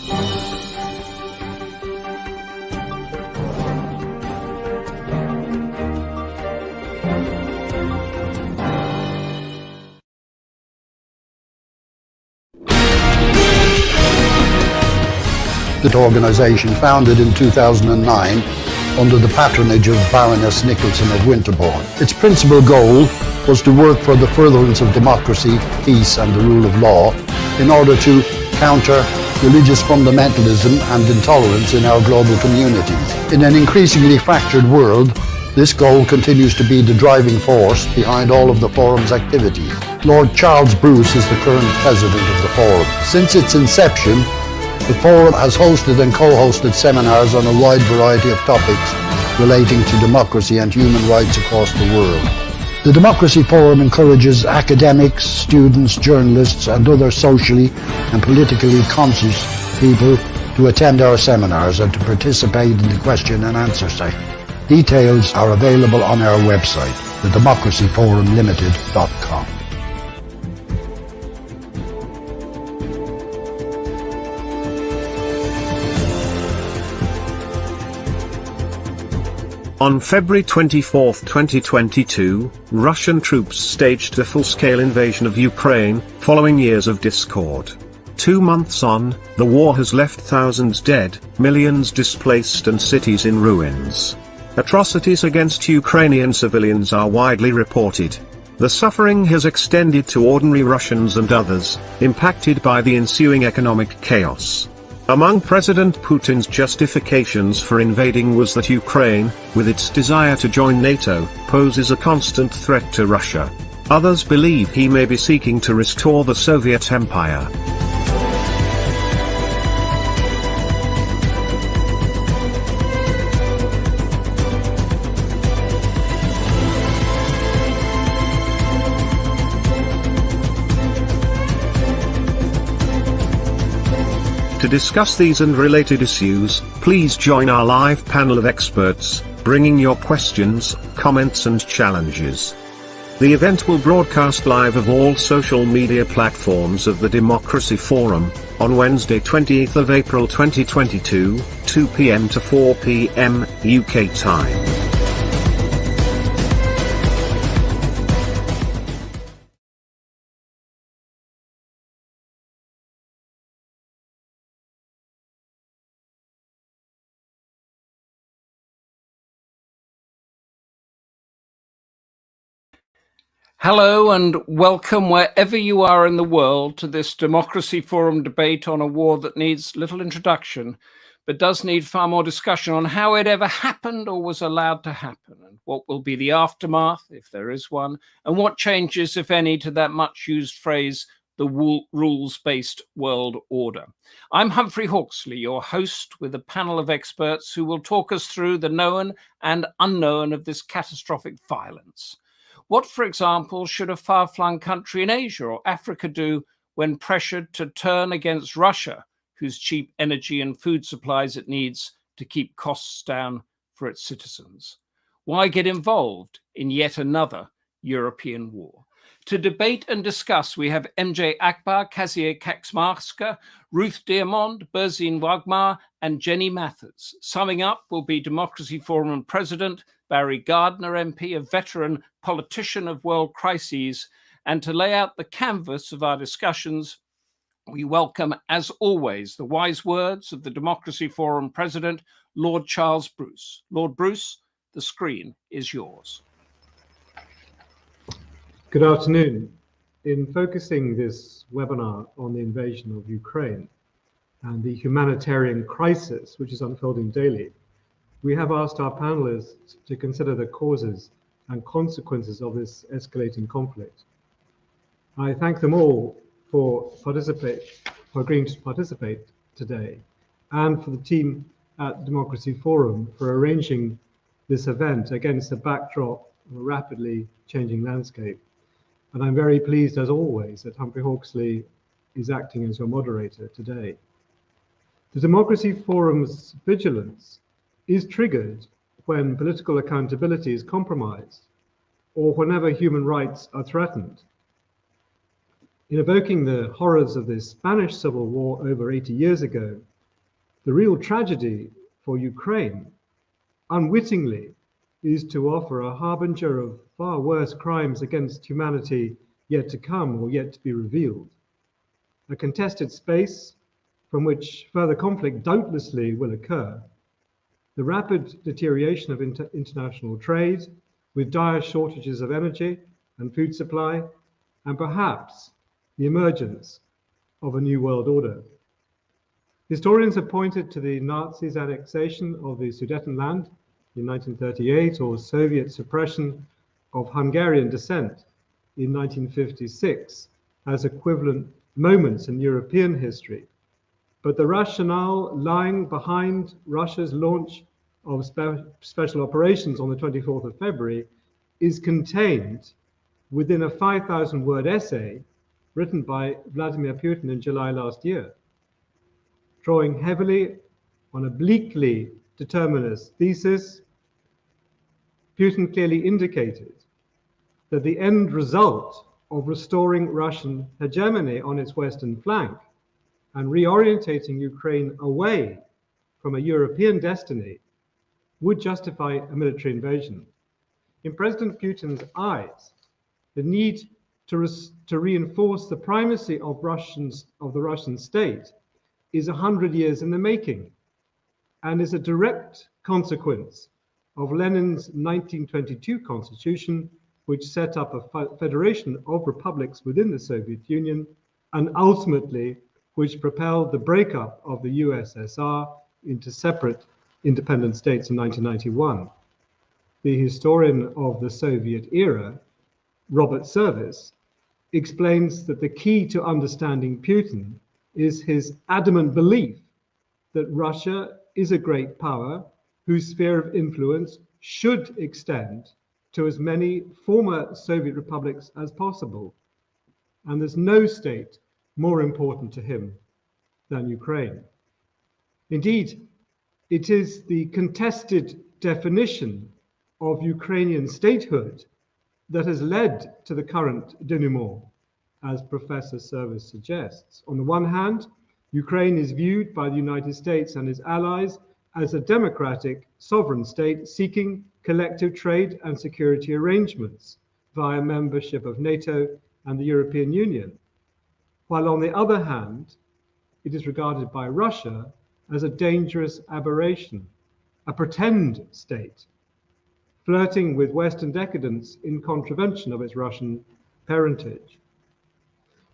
The organisation, founded in 2009 under the patronage of Baroness Nicholson of Winterbourne. Its principal goal was to work for the furtherance of democracy, peace and the rule of law in order to counter religious fundamentalism and intolerance in our global communities. In an increasingly fractured world, this goal continues to be the driving force behind all of the Forum's activities. Lord Charles Bruce is the current president of the Forum. Since its inception, the Forum has hosted and co-hosted seminars on a wide variety of topics relating to democracy and human rights across the world. The Democracy Forum encourages academics, students, journalists and other socially and politically conscious people to attend our seminars and to participate in the question and answer session. Details are available on our website, thedemocracyforumlimited.com. On February 24, 2022, Russian troops staged a full-scale invasion of Ukraine, following years of discord. 2 months on, the war has left thousands dead, millions displaced and cities in ruins. Atrocities against Ukrainian civilians are widely reported. The suffering has extended to ordinary Russians and others, impacted by the ensuing economic chaos. Among President Putin's justifications for invading was that Ukraine, with its desire to join NATO, poses a constant threat to Russia. Others believe he may be seeking to restore the Soviet Empire. To discuss these and related issues, please join our live panel of experts, bringing your questions, comments and challenges. The event will broadcast live of all social media platforms of the Democracy Forum, on Wednesday 20th of April 2022, 2 p.m. to 4 p.m. UK time. Hello and welcome wherever you are in the world to this Democracy Forum debate on a war that needs little introduction, but does need far more discussion on how it ever happened or was allowed to happen, and what will be the aftermath, if there is one, and what changes, if any, to that much used phrase, the rules-based world order. I'm Humphrey Hawksley, your host, with a panel of experts who will talk us through the known and unknown of this catastrophic violence. What, for example, should a far-flung country in Asia or Africa do when pressured to turn against Russia, whose cheap energy and food supplies it needs to keep costs down for its citizens? Why get involved in yet another European war? To debate and discuss, we have MJ Akbar, Kasia Kaczmarska, Ruth Deyermond, Burzine Waghmar, and Jenny Mathers. Summing up will be Democracy Forum President Barry Gardiner MP, a veteran politician of world crises. And to lay out the canvas of our discussions, we welcome, as always, the wise words of the Democracy Forum President, Lord Charles Bruce. Lord Bruce, the screen is yours. Good afternoon. In focusing this webinar on the invasion of Ukraine and the humanitarian crisis which is unfolding daily, we have asked our panelists to consider the causes and consequences of this escalating conflict. I thank them all for agreeing to participate today, and for the team at Democracy Forum for arranging this event against the backdrop of a rapidly changing landscape. And I'm very pleased, as always, that Humphrey Hawksley is acting as your moderator today. The Democracy Forum's vigilance is triggered when political accountability is compromised or whenever human rights are threatened. In evoking the horrors of the Spanish Civil War over 80 years ago, The real tragedy for Ukraine, unwittingly, is to offer a harbinger of far worse crimes against humanity yet to come or yet to be revealed. A contested space from which further conflict doubtlessly will occur. The rapid deterioration of international trade, with dire shortages of energy and food supply, and perhaps the emergence of a new world order. Historians have pointed to the Nazis' annexation of the Sudetenland in 1938 or Soviet suppression of Hungarian descent in 1956 as equivalent moments in European history. But the rationale lying behind Russia's launch of special operations on the 24th of February is contained within a 5,000-word essay written by Vladimir Putin in July last year. Drawing heavily on a bleakly determinist thesis, Putin clearly indicated that the end result of restoring Russian hegemony on its western flank and reorientating Ukraine away from a European destiny would justify a military invasion. In President Putin's eyes, the need to reinforce the primacy of the Russian state is 100 years in the making and is a direct consequence of Lenin's 1922 constitution, which set up a federation of republics within the Soviet Union and ultimately which propelled the breakup of the USSR into separate independent states in 1991. The historian of the Soviet era, Robert Service, explains that the key to understanding Putin is his adamant belief that Russia is a great power whose sphere of influence should extend to as many former Soviet republics as possible. And there's no state more important to him than Ukraine. Indeed, it is the contested definition of Ukrainian statehood that has led to the current denouement, as Professor Service suggests. On the one hand, Ukraine is viewed by the United States and its allies as a democratic sovereign state seeking collective trade and security arrangements via membership of NATO and the European Union, while on the other hand, it is regarded by Russia as a dangerous aberration, a pretend state, flirting with Western decadence in contravention of its Russian parentage.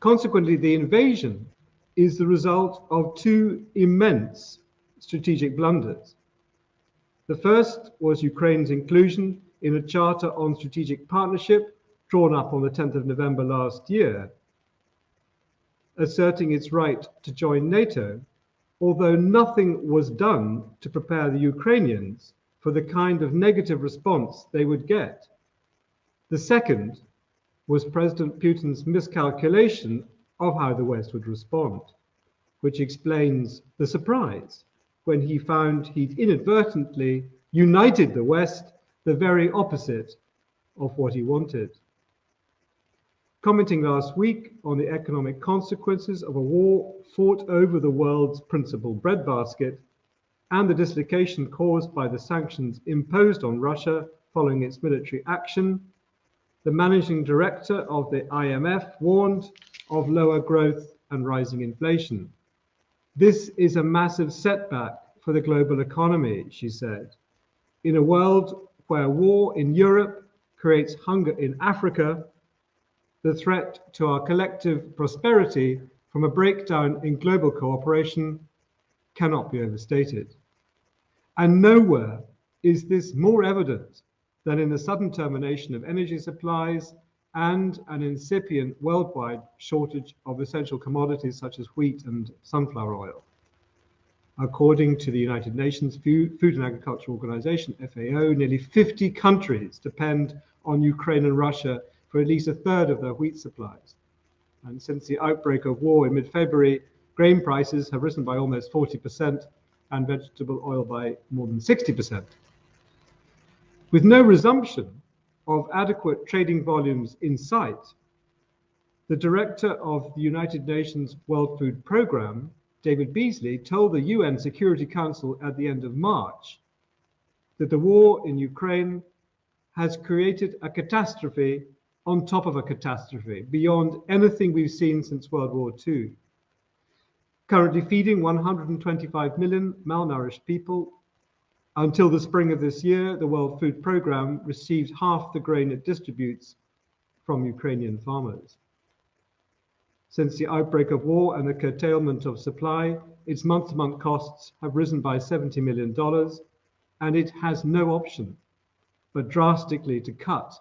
Consequently, the invasion is the result of two immense strategic blunders. The first was Ukraine's inclusion in a Charter on Strategic Partnership drawn up on the 10th of November last year, asserting its right to join NATO, although nothing was done to prepare the Ukrainians for the kind of negative response they would get. The second was President Putin's miscalculation of how the West would respond, which explains the surprise when he found he'd inadvertently united the West, the very opposite of what he wanted. Commenting last week on the economic consequences of a war fought over the world's principal breadbasket and the dislocation caused by the sanctions imposed on Russia following its military action, the managing director of the IMF warned of lower growth and rising inflation. This is a massive setback for the global economy, she said. In a world where war in Europe creates hunger in Africa, the threat to our collective prosperity from a breakdown in global cooperation cannot be overstated. And nowhere is this more evident than in the sudden termination of energy supplies and an incipient worldwide shortage of essential commodities such as wheat and sunflower oil. According to the United Nations Food and Agriculture Organization, FAO, nearly 50 countries depend on Ukraine and Russia for at least a third of their wheat supplies. And since the outbreak of war in mid-February, grain prices have risen by almost 40% and vegetable oil by more than 60%. With no resumption of adequate trading volumes in sight, the director of the United Nations World Food Programme David Beasley, told the UN Security Council at the end of March that the war in Ukraine has created a catastrophe on top of a catastrophe beyond anything we've seen since World War II. Currently feeding 125 million malnourished people. Until the spring of this year, the World Food Programme received half the grain it distributes from Ukrainian farmers. Since the outbreak of war and the curtailment of supply, its month-to-month costs have risen by $70 million, and it has no option but drastically to cut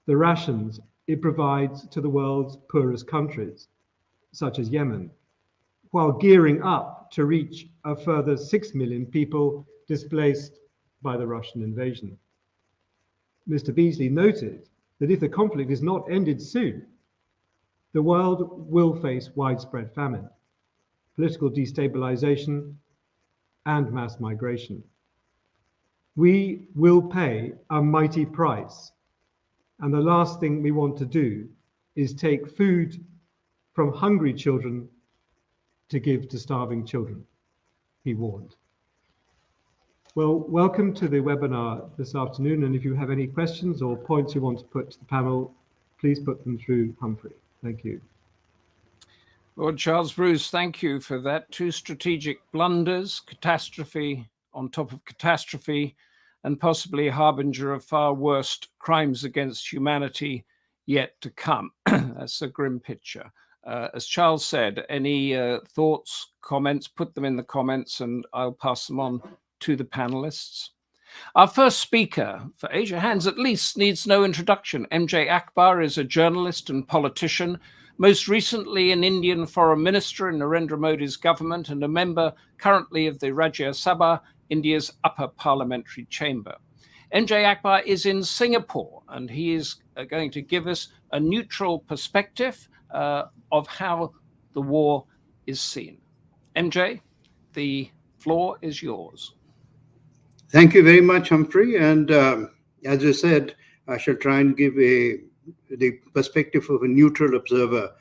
the rations it provides to the world's poorest countries, such as Yemen, while gearing up to reach a further 6 million people displaced by the Russian invasion. Mr. Beasley noted that if the conflict is not ended soon, the world will face widespread famine, political destabilization, and mass migration. We will pay a mighty price, and the last thing we want to do is take food from hungry children to give to starving children, he warned. Well, welcome to the webinar this afternoon, and if you have any questions or points you want to put to the panel, please put them through Humphrey. Thank you. Lord Charles Bruce, thank you for that. Two strategic blunders, catastrophe on top of catastrophe, and possibly a harbinger of far worse crimes against humanity yet to come. That's a grim picture. As Charles said, any thoughts, comments, put them in the comments and I'll pass them on to the panelists. Our first speaker, for Asia Hands at least, needs no introduction. MJ Akbar is a journalist and politician, most recently an Indian foreign minister in Narendra Modi's government and a member currently of the Rajya Sabha, India's upper parliamentary chamber. MJ Akbar is in Singapore and he is going to give us a neutral perspective of how the war is seen. MJ, the floor is yours. Thank you very much, Humphrey. And as you said, I shall try and give the perspective of a neutral observer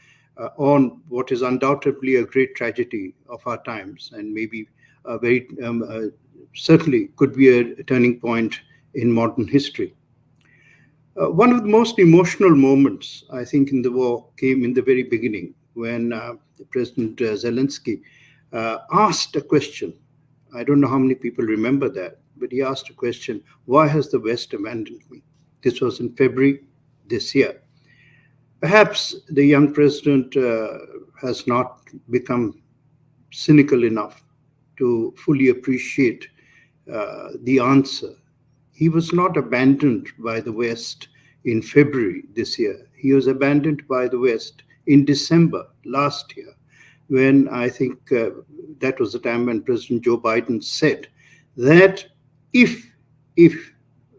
on what is undoubtedly a great tragedy of our times, and maybe a very certainly could be a turning point in modern history. One of the most emotional moments, I think, in the war came in the very beginning when President Zelensky asked a question. I don't know how many people remember that, but he asked a question, why has the West abandoned me? This was in February this year. Perhaps the young president has not become cynical enough to fully appreciate the answer. He was not abandoned by the West in February this year. He was abandoned by the West in December last year, when I think that was the time when President Joe Biden said that if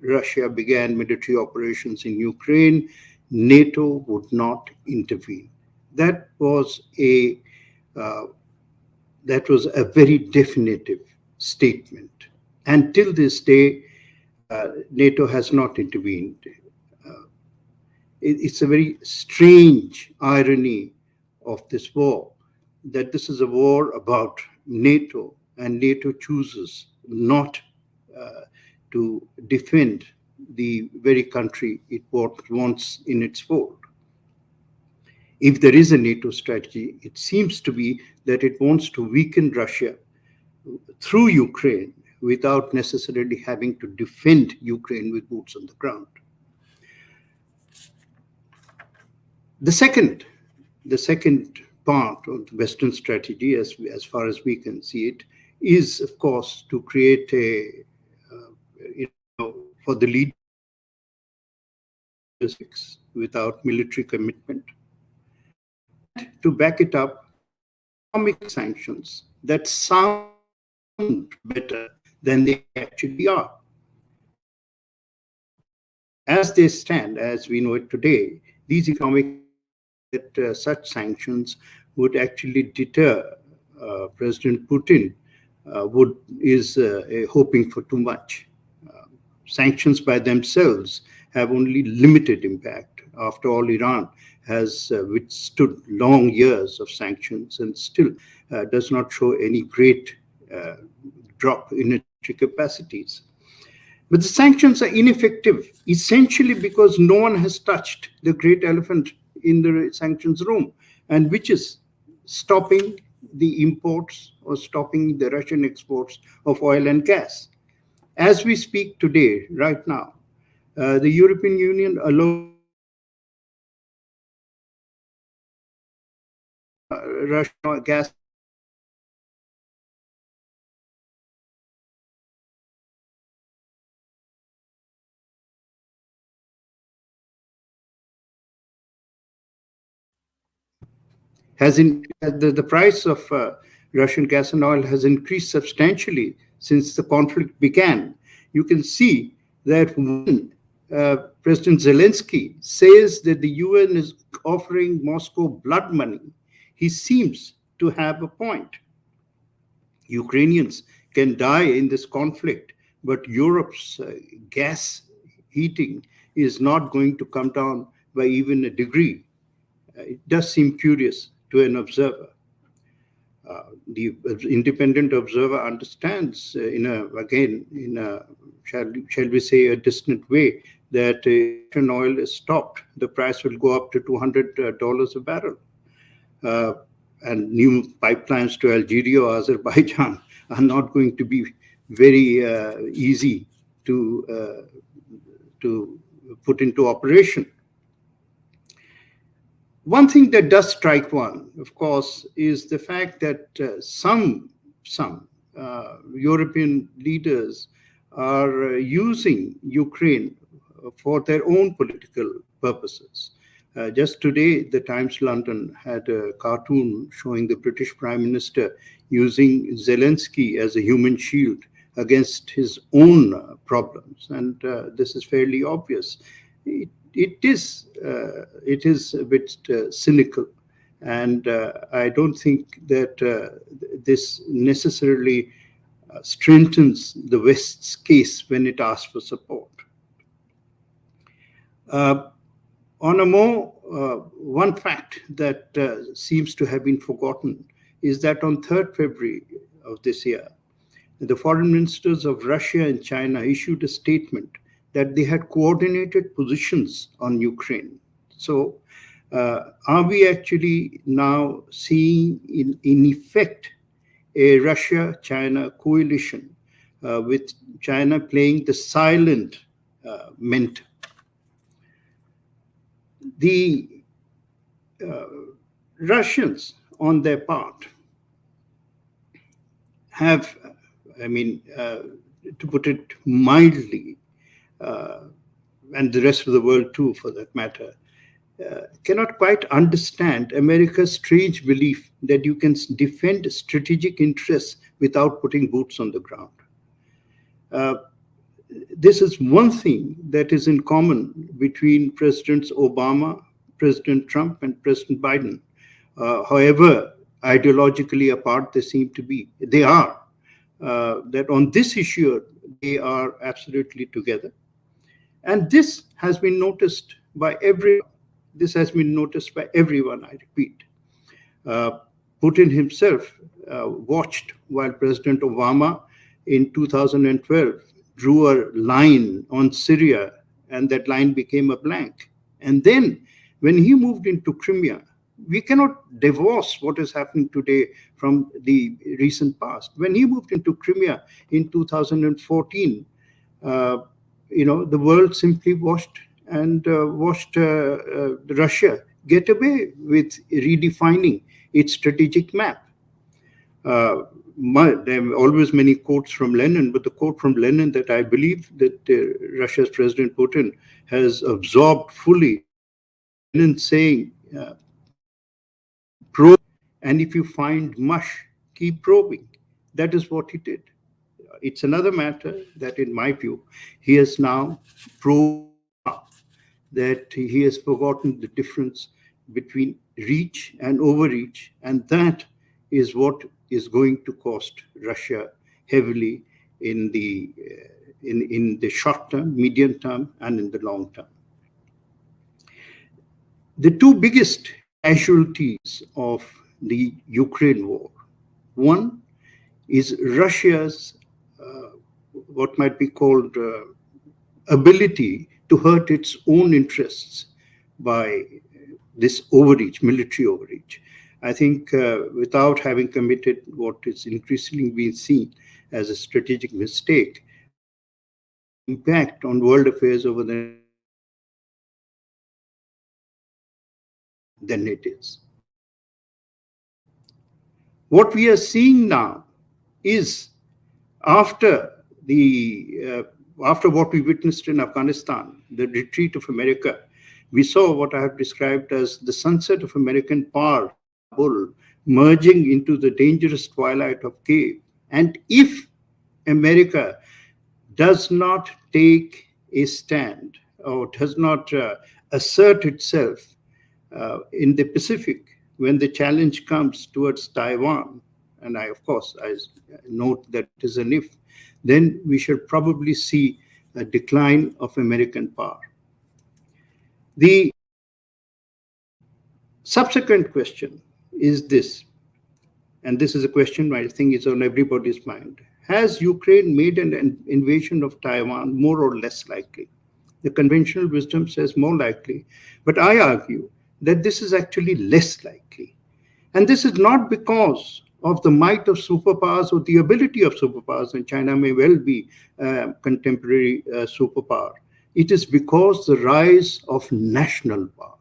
Russia began military operations in Ukraine, NATO would not intervene. That was a very definitive statement. And till this day, NATO has not intervened. It's a very strange irony of this war, that this is a war about NATO, and NATO chooses not to defend the very country it wants in its fold. If there is a NATO strategy, it seems to be that it wants to weaken Russia through Ukraine without necessarily having to defend Ukraine with boots on the ground. The second part of the Western strategy, as far as we can see it, is, of course, to create for the leaders without military commitment, to back it up, economic sanctions that sound better than they actually are. As they stand, as we know it today, these economic such sanctions would actually deter President Putin is hoping for too much. Sanctions by themselves have only limited impact. After all, Iran has withstood long years of sanctions and still does not show any great drop in its capacities. But the sanctions are ineffective, essentially because no one has touched the great elephant in the sanctions room, and which is stopping the imports or stopping the Russian exports of oil and gas. As we speak today, right now, the European Union alone Russian gas has the price of Russian gas and oil has increased substantially since the conflict began. You can see that when President Zelensky says that the UN is offering Moscow blood money, he seems to have a point. Ukrainians can die in this conflict, but Europe's gas heating is not going to come down by even a degree. It does seem curious to an observer. The independent observer understands, shall we say, a distant way, that Russian oil is stopped. The price will go up to $200 a barrel. And new pipelines to Algeria or Azerbaijan are not going to be very easy to put into operation. One thing that does strike one, of course, is the fact that some European leaders are using Ukraine for their own political purposes. Just today, the Times London had a cartoon showing the British Prime Minister using Zelensky as a human shield against his own problems. And this is fairly obvious. It is a bit cynical, and I don't think that this necessarily strengthens the West's case when it asks for support. On a more, one fact that seems to have been forgotten is that on 3rd February of this year, the foreign ministers of Russia and China issued a statement that they had coordinated positions on Ukraine. So are we actually now seeing in effect a Russia-China coalition with China playing the silent mentor? The Russians, on their part, have, to put it mildly, and the rest of the world too, for that matter, cannot quite understand America's strange belief that you can defend strategic interests without putting boots on the ground. This is one thing that is in common between Presidents Obama, President Trump, and President Biden. However ideologically apart they seem to be, they are. That on this issue, they are absolutely together. And this has been noticed by everyone. This has been noticed by everyone, I repeat. Putin himself watched while President Obama in 2012 drew a line on Syria, and that line became a blank. And then when he moved into Crimea, we cannot divorce what is happening today from the recent past. When he moved into Crimea in 2014, the world simply watched Russia get away with redefining its strategic map. There are always many quotes from Lenin, but the quote from Lenin that I believe that Russia's President Putin has absorbed fully, Lenin saying, probe, and if you find mush, keep probing. That is what he did. It's another matter that, in my view, he has now proved that he has forgotten the difference between reach and overreach, and that is what is going to cost Russia heavily in the short term, medium term, and in the long term. The two biggest casualties of the Ukraine war, one is Russia's what might be called ability to hurt its own interests by this overreach, military overreach. I think without having committed what is increasingly being seen as a strategic mistake, impact on world affairs over the than it is. What we are seeing now is after what we witnessed in Afghanistan, the retreat of America, we saw what I have described as the sunset of American power, merging into the dangerous twilight of cave. And if America does not take a stand or does not assert itself in the Pacific when the challenge comes towards Taiwan, and I note that it is an if, then we should probably see a decline of American power. The subsequent question is this, and this is a question I think is on everybody's mind. Has Ukraine made an invasion of Taiwan more or less likely? The conventional wisdom says more likely, but I argue that this is actually less likely. And this is not because of the might of superpowers or the ability of superpowers, and China may well be a contemporary superpower. It is because the rise of national power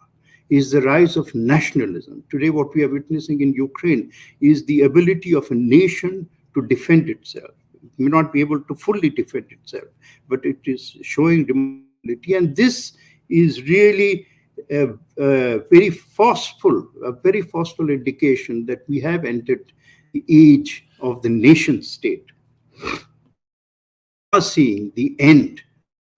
is the rise of nationalism. Today, what we are witnessing in Ukraine is the ability of a nation to defend itself. It may not be able to fully defend itself, but it is showing democracy. And this is really a very forceful indication that we have entered the age of the nation state. We are seeing the end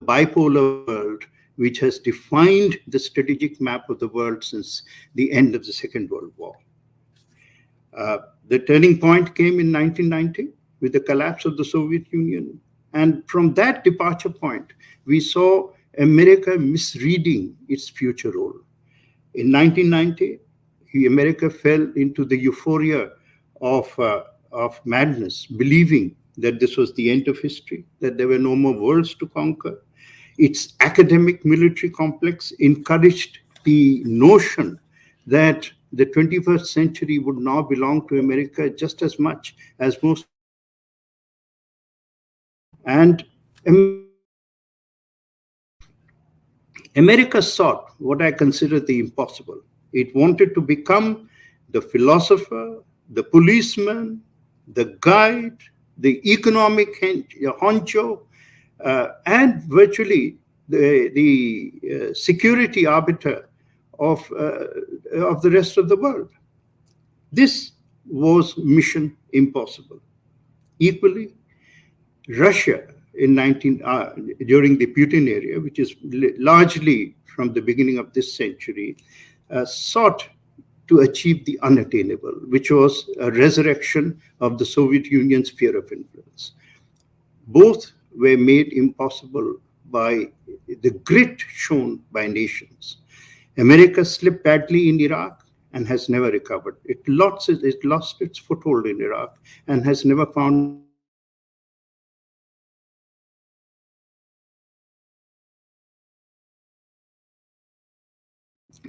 of the bipolar world, which has defined the strategic map of the world since the end of the Second World War. The turning point came in 1990 with the collapse of the Soviet Union. And from that departure point, we saw America misreading its future role. In 1990, America fell into the euphoria of madness, believing that this was the end of history, that there were no more worlds to conquer. Its academic military complex encouraged the notion that the 21st century would now belong to America just as much as most. And America sought what I consider the impossible. It wanted to become the philosopher, the policeman, the guide, the economic honcho, and virtually the security arbiter of the rest of the world. This was mission impossible. Equally, Russia during the Putin era, which is largely from the beginning of this century, sought to achieve the unattainable, which was a resurrection of the Soviet Union's sphere of influence. Both were made impossible by the grit shown by nations. America slipped badly in Iraq and has never recovered. It lost its foothold in Iraq and has never found.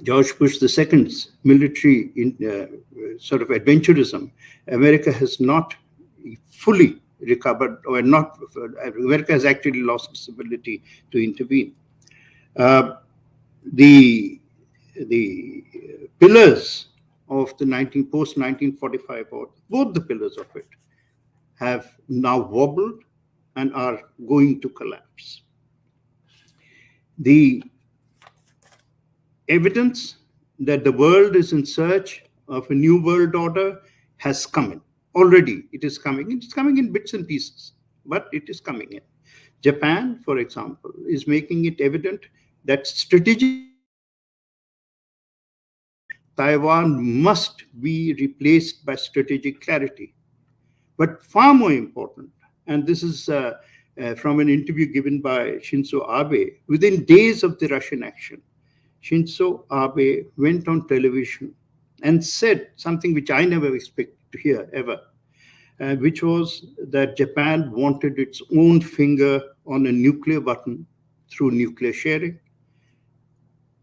George Bush II's military sort of adventurism, America has not fully recovered, or not. America has actually lost its ability to intervene. The pillars of the post-1945 war, both the pillars of it, have now wobbled and are going to collapse. The evidence that the world is in search of a new world order has come in. Already it is coming in. It's coming in bits and pieces, but it is coming in. Japan, for example, is making it evident that strategic Taiwan must be replaced by strategic clarity. But far more important, and this is from an interview given by Shinzo Abe, within days of the Russian action, Shinzo Abe went on television and said something which I never expected to hear ever, which was that Japan wanted its own finger on a nuclear button through nuclear sharing.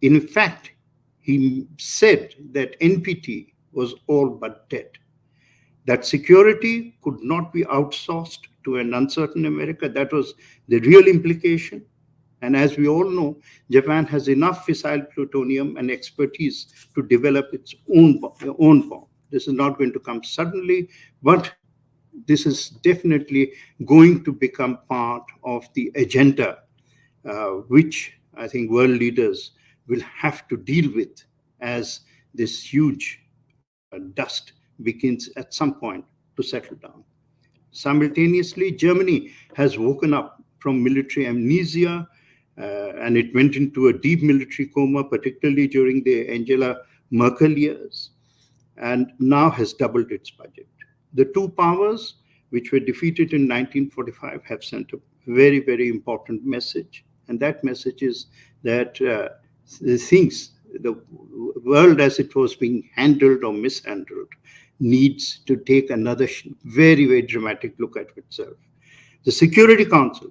In fact, he said that NPT was all but dead, that security could not be outsourced to an uncertain America. That was the real implication. And as we all know, Japan has enough fissile plutonium and expertise to develop its own bomb. This is not going to come suddenly, but this is definitely going to become part of the agenda, which I think world leaders will have to deal with as this huge dust begins at some point to settle down. Simultaneously, Germany has woken up from military amnesia, and it went into a deep military coma, particularly during the Angela Merkel years, and now has doubled its budget. The two powers, which were defeated in 1945, have sent a very, very important message. And that message is that the world as it was being handled or mishandled needs to take another very, very dramatic look at itself. The Security Council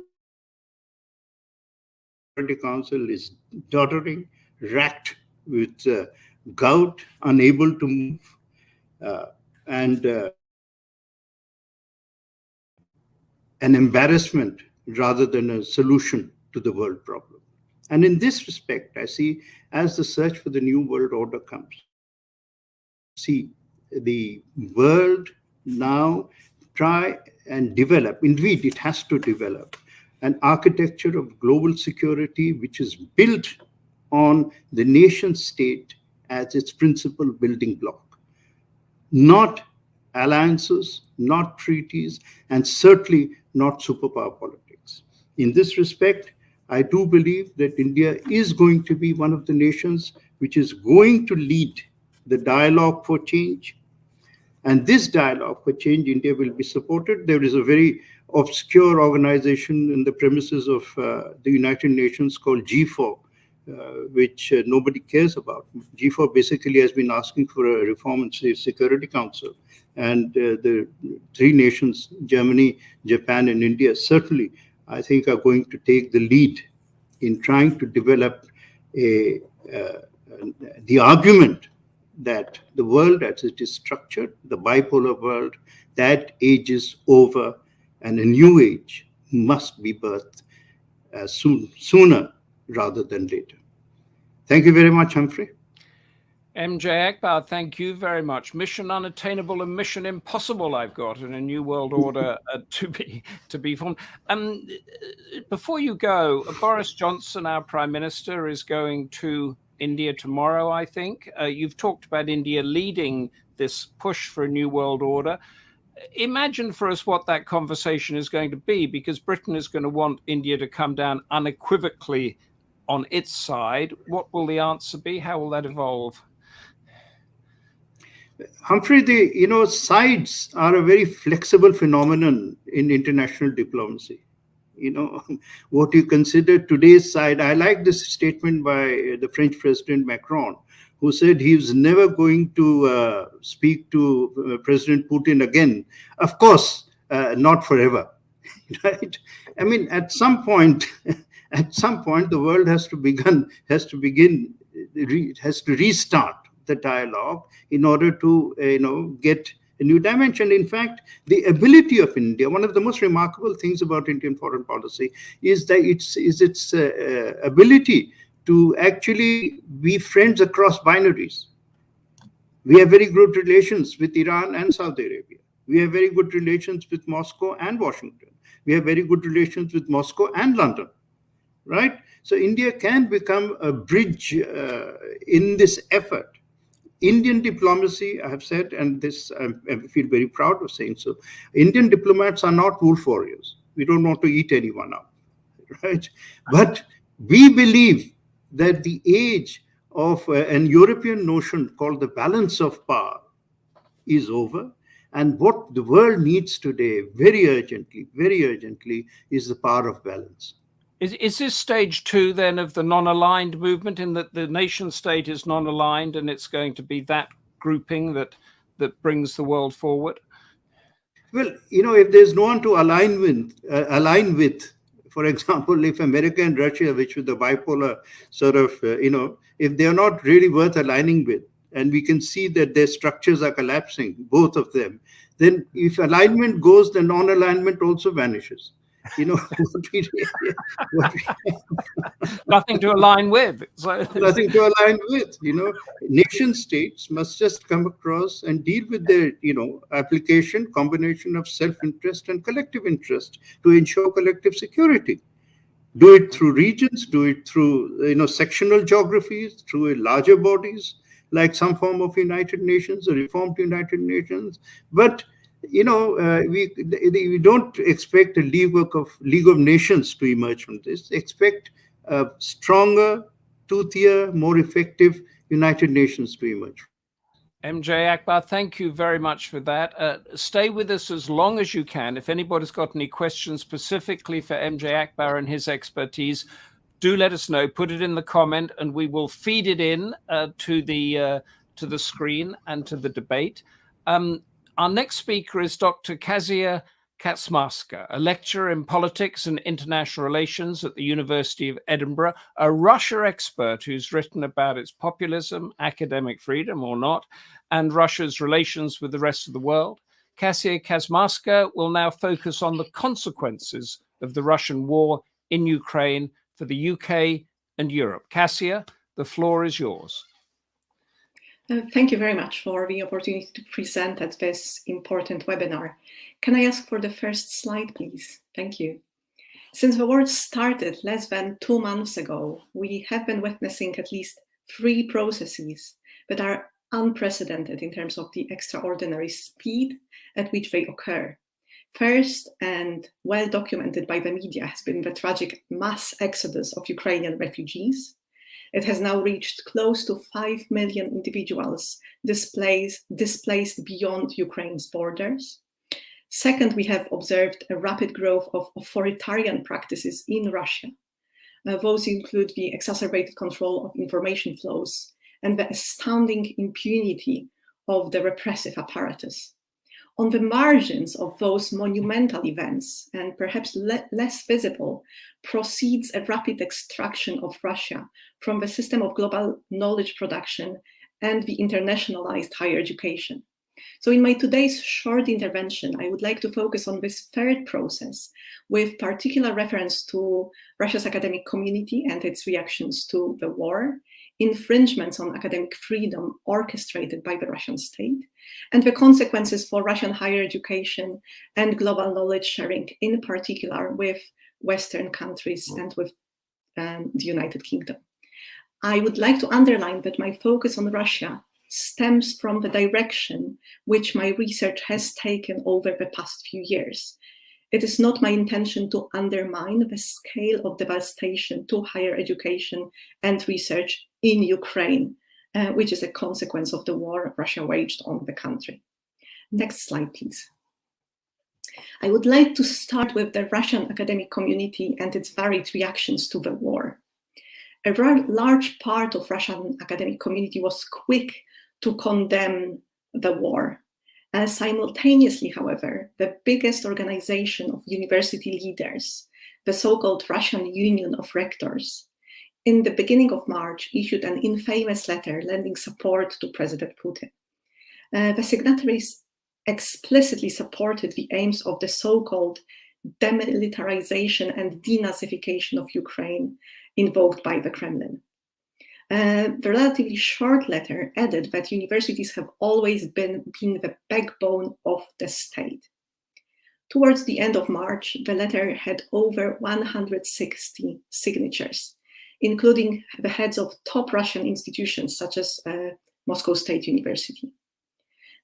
is doddering, racked with gout, unable to move, and an embarrassment rather than a solution to the world problem. And in this respect, I see, as the search for the new world order comes, see the world now try and develop, indeed it has to develop, an architecture of global security which is built on the nation state as its principal building block. Not alliances, not treaties, and certainly not superpower politics. In this respect, I do believe that India is going to be one of the nations which is going to lead the dialogue for change. And this dialogue for change, India will be supported. There is a very obscure organization in the premises of the United Nations called G4, which nobody cares about. G4 basically has been asking for a reform in the Security Council. And the three nations, Germany, Japan, and India, certainly, I think, are going to take the lead in trying to develop the argument that the world as it is structured, the bipolar world, that age is over, and a new age must be birthed sooner rather than later. Thank you very much, Humphrey. MJ Akbar, thank you very much. Mission unattainable and mission impossible I've got in a new world order to be formed. Before you go, Boris Johnson, our Prime Minister, is going to India tomorrow, I think. You've talked about India leading this push for a new world order. Imagine for us what that conversation is going to be, because Britain is going to want India to come down unequivocally on its side. What will the answer be? How will that evolve? Humphrey, sides are a very flexible phenomenon in international diplomacy. What you consider today's side. I like this statement by the French President Macron, who said he was never going to speak to President Putin again. Of course, not forever, right? I mean, at some point, the world has to restart the dialogue in order to, get a new dimension. In fact, the ability of India, one of the most remarkable things about Indian foreign policy is that its ability to actually be friends across binaries. We have very good relations with Iran and Saudi Arabia. We have very good relations with Moscow and Washington. We have very good relations with Moscow and London, right? So India can become a bridge in this effort. Indian diplomacy, I have said, and this I feel very proud of saying so, Indian diplomats are not wolf warriors. We don't want to eat anyone up, right? But we believe that the age of an European notion called the balance of power is over. And what the world needs today, very urgently, is the power of balance. Is this stage 2 then of the non-aligned movement, in that the nation state is non-aligned and it's going to be that grouping that brings the world forward? Well, if there's no one to align with, for example, if America and Russia, which with the bipolar sort of, if they're not really worth aligning with, and we can see that their structures are collapsing, both of them, then if alignment goes, the non-alignment also vanishes. Nothing to align with. So. Nothing to align with. Nation states must just come across and deal with their, application, combination of self-interest and collective interest to ensure collective security. Do it through regions, do it through, sectional geographies, through larger bodies, like some form of United Nations, a reformed United Nations. But we don't expect a League of Nations to emerge from this. Expect a stronger, toothier, more effective United Nations to emerge. MJ Akbar, thank you very much for that. Stay with us as long as you can. If anybody's got any questions specifically for MJ Akbar and his expertise, do let us know. Put it in the comment, and we will feed it in to the screen and to the debate. Our next speaker is Dr. Kasia Kaczmarska, a lecturer in politics and international relations at the University of Edinburgh, a Russia expert who's written about its populism, academic freedom or not, and Russia's relations with the rest of the world. Kasia Kaczmarska will now focus on the consequences of the Russian war in Ukraine for the UK and Europe. Kasia, the floor is yours. Thank you very much for the opportunity to present at this important webinar. Can I ask for the first slide, please? Thank you. Since the war started less than 2 months ago, we have been witnessing at least 3 processes that are unprecedented in terms of the extraordinary speed at which they occur. First, and well documented by the media, has been the tragic mass exodus of Ukrainian refugees. It has now reached close to 5 million individuals displaced beyond Ukraine's borders. Second, we have observed a rapid growth of authoritarian practices in Russia. Those include the exacerbated control of information flows and the astounding impunity of the repressive apparatus. On the margins of those monumental events, and perhaps less visible, proceeds a rapid extraction of Russia from the system of global knowledge production and the internationalized higher education. So in my today's short intervention, I would like to focus on this third process, with particular reference to Russia's academic community and its reactions to the war, infringements on academic freedom orchestrated by the Russian state, and the consequences for Russian higher education and global knowledge sharing, in particular with Western countries and with the United Kingdom. I would like to underline that my focus on Russia stems from the direction which my research has taken over the past few years. It is not my intention to undermine the scale of devastation to higher education and research in Ukraine, which is a consequence of the war Russia waged on the country. Next slide, please. I would like to start with the Russian academic community and its varied reactions to the war. A large part of Russian academic community was quick to condemn the war. Simultaneously, however, the biggest organization of university leaders, the so-called Russian Union of Rectors, in the beginning of March issued an infamous letter lending support to President Putin. The signatories explicitly supported the aims of the so-called demilitarization and denazification of Ukraine invoked by the Kremlin. The relatively short letter added that universities have always been the backbone of the state. Towards the end of March, the letter had over 160 signatures, including the heads of top Russian institutions such as Moscow State University.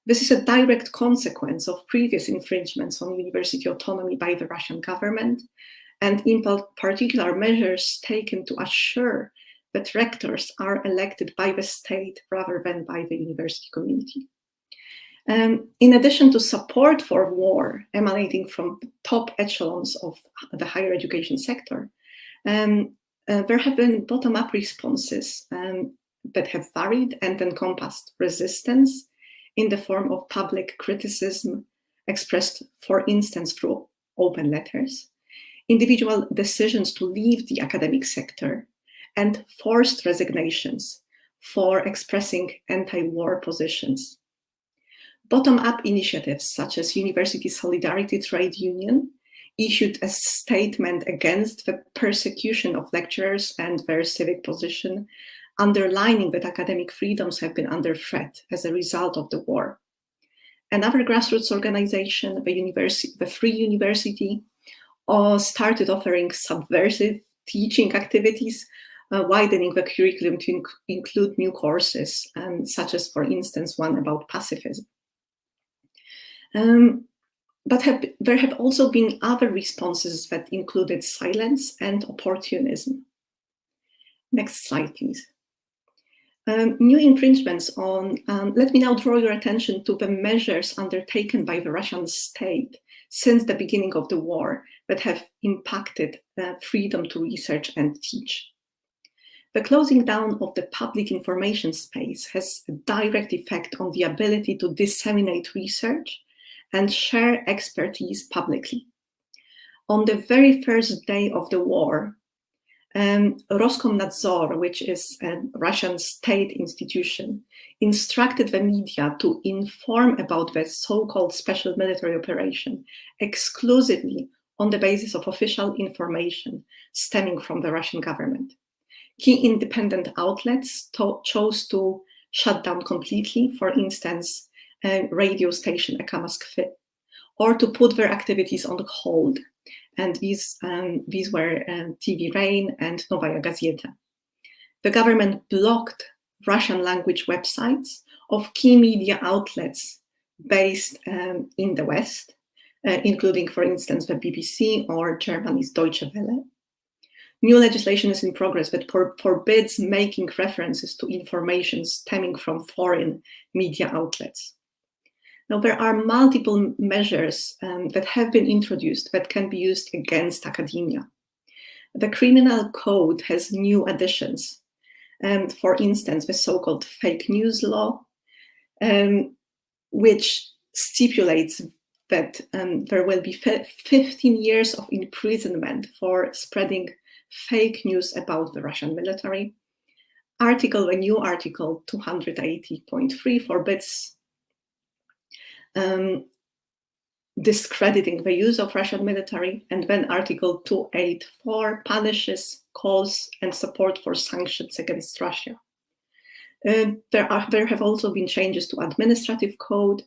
This is a direct consequence of previous infringements on university autonomy by the Russian government, and in particular measures taken to assure that rectors are elected by the state rather than by the university community. In addition to support for war emanating from the top echelons of the higher education sector, There have been bottom-up responses that have varied and encompassed resistance in the form of public criticism expressed, for instance, through open letters, individual decisions to leave the academic sector, and forced resignations for expressing anti-war positions. Bottom-up initiatives such as University Solidarity Trade Union issued a statement against the persecution of lecturers and their civic position, underlining that academic freedoms have been under threat as a result of the war. Another grassroots organization, the Free University, started offering subversive teaching activities, widening the curriculum to include new courses, such as, for instance, one about pacifism. But there have also been other responses that included silence and opportunism. Next slide, please. New infringements on, let me now draw your attention to the measures undertaken by the Russian state since the beginning of the war that have impacted freedom to research and teach. The closing down of the public information space has a direct effect on the ability to disseminate research and share expertise publicly. On the very first day of the war, Roskomnadzor, which is a Russian state institution, instructed the media to inform about the so-called special military operation exclusively on the basis of official information stemming from the Russian government. Key independent outlets chose to shut down completely, for instance, radio station Kaczmarska, or to put their activities on hold. And these were TV Rain and Novaya Gazeta. The government blocked Russian language websites of key media outlets based in the West, including, for instance, the BBC or Germany's Deutsche Welle. New legislation is in progress that forbids making references to information stemming from foreign media outlets. Now, there are multiple measures that have been introduced that can be used against academia. The criminal code has new additions. For instance, the so-called fake news law, which stipulates that there will be 15 years of imprisonment for spreading fake news about the Russian military. A new article 280.3 forbids discrediting the use of Russian military, and then Article 284 punishes calls and support for sanctions against Russia. There have also been changes to administrative code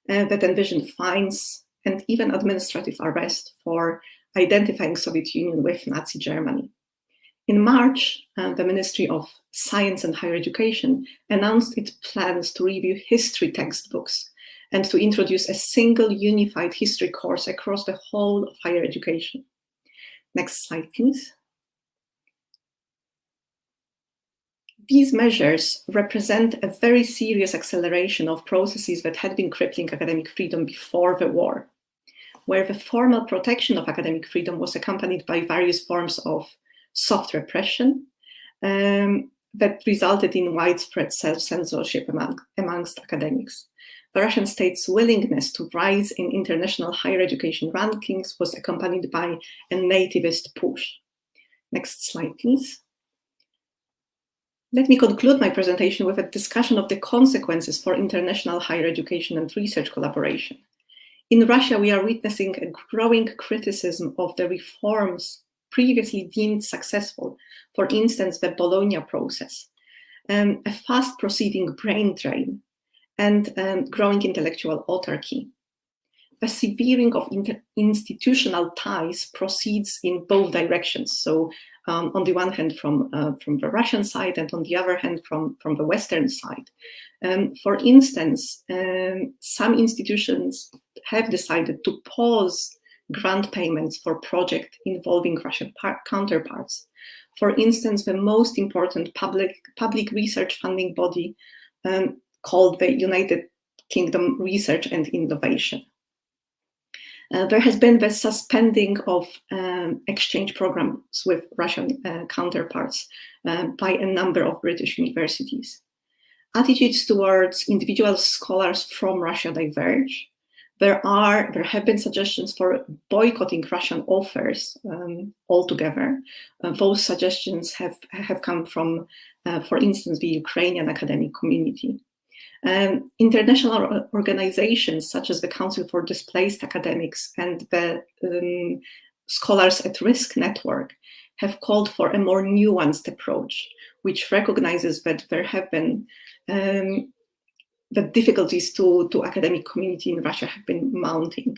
that envision fines and even administrative arrest for identifying Soviet Union with Nazi Germany. In March, the Ministry of Science and Higher Education announced its plans to review history textbooks and to introduce a single unified history course across the whole of higher education. Next slide, please. These measures represent a very serious acceleration of processes that had been crippling academic freedom before the war, where the formal protection of academic freedom was accompanied by various forms of soft repression that resulted in widespread self-censorship amongst academics. The Russian state's willingness to rise in international higher education rankings was accompanied by a nativist push. Next slide, please. Let me conclude my presentation with a discussion of the consequences for international higher education and research collaboration. In Russia, we are witnessing a growing criticism of the reforms previously deemed successful, for instance, the Bologna process, a fast-proceeding brain drain, and growing intellectual autarky. The severing of institutional ties proceeds in both directions. So on the one hand from the Russian side, and on the other hand from the Western side. For instance, some institutions have decided to pause grant payments for projects involving Russian counterparts. For instance, the most important public research funding body called the United Kingdom Research and Innovation. There has been the suspending of exchange programs with Russian counterparts by a number of British universities. Attitudes towards individual scholars from Russia diverge. There have been suggestions for boycotting Russian offers altogether. Those suggestions have come from, for instance, the Ukrainian academic community. International organizations such as the Council for Displaced Academics and the Scholars at Risk Network have called for a more nuanced approach, which recognizes that there have been the difficulties to academic community in Russia have been mounting.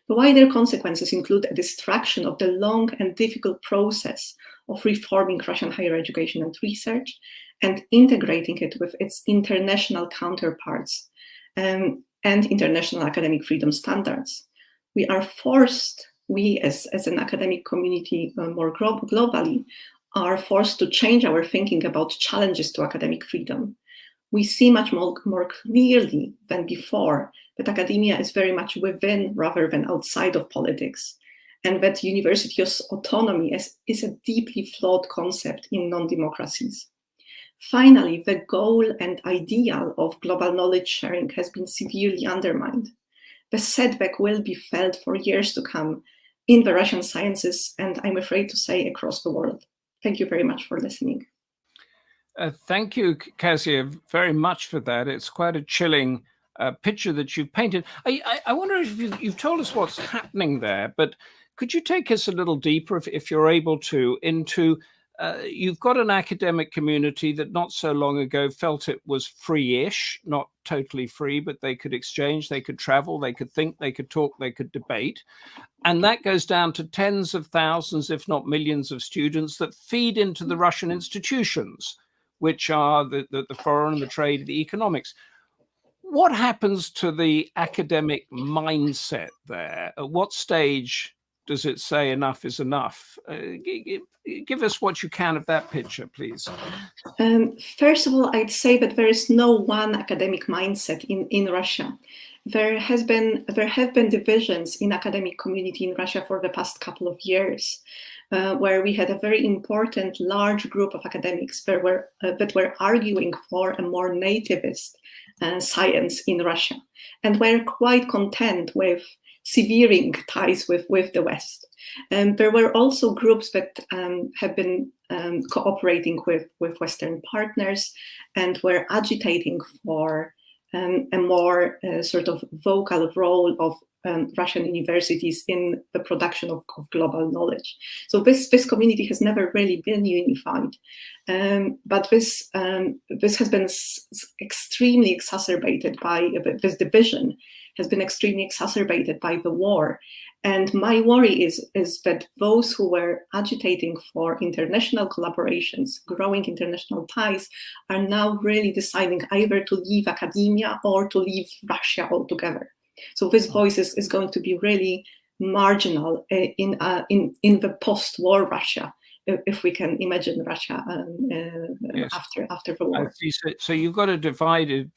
The wider consequences include a distraction of the long and difficult process of reforming Russian higher education and research and integrating it with its international counterparts and international academic freedom standards. We as an academic community more globally, are forced to change our thinking about challenges to academic freedom. We see much more clearly than before that academia is very much within rather than outside of politics, and that university autonomy is a deeply flawed concept in non-democracies. Finally, the goal and ideal of global knowledge sharing has been severely undermined. The setback will be felt for years to come in the Russian sciences, and I'm afraid to say across the world. Thank you very much for listening. Thank you, Kasia, very much for that. It's quite a chilling picture that you've painted. I wonder if you've told us what's happening there, but could you take us a little deeper, if you're able to, into you've got an academic community that not so long ago felt it was free-ish, not totally free, but they could exchange, they could travel, they could think, they could talk, they could debate. And that goes down to tens of thousands, if not millions of students that feed into the Russian institutions, which are the foreign, the trade, the economics. What happens to the academic mindset there? At what stage does it say enough is enough? Give us what you can of that picture, please. First of all, I'd say that there is no one academic mindset in Russia. There have been divisions in academic community in Russia for the past couple of years, where we had a very important large group of academics that were arguing for a more nativist science in Russia, and were quite content with severing ties with the West. There were also groups that have been cooperating with Western partners and were agitating for a more sort of vocal role of Russian universities in the production of global knowledge. So this community has never really been unified, but this has been extremely exacerbated by this division. Has been extremely exacerbated by the war. And my worry is that those who were agitating for international collaborations, growing international ties, are now really deciding either to leave academia or to leave Russia altogether. So this voice is going to be really marginal in the post-war Russia, if we can imagine Russia yes. after the war. So you've got a divided,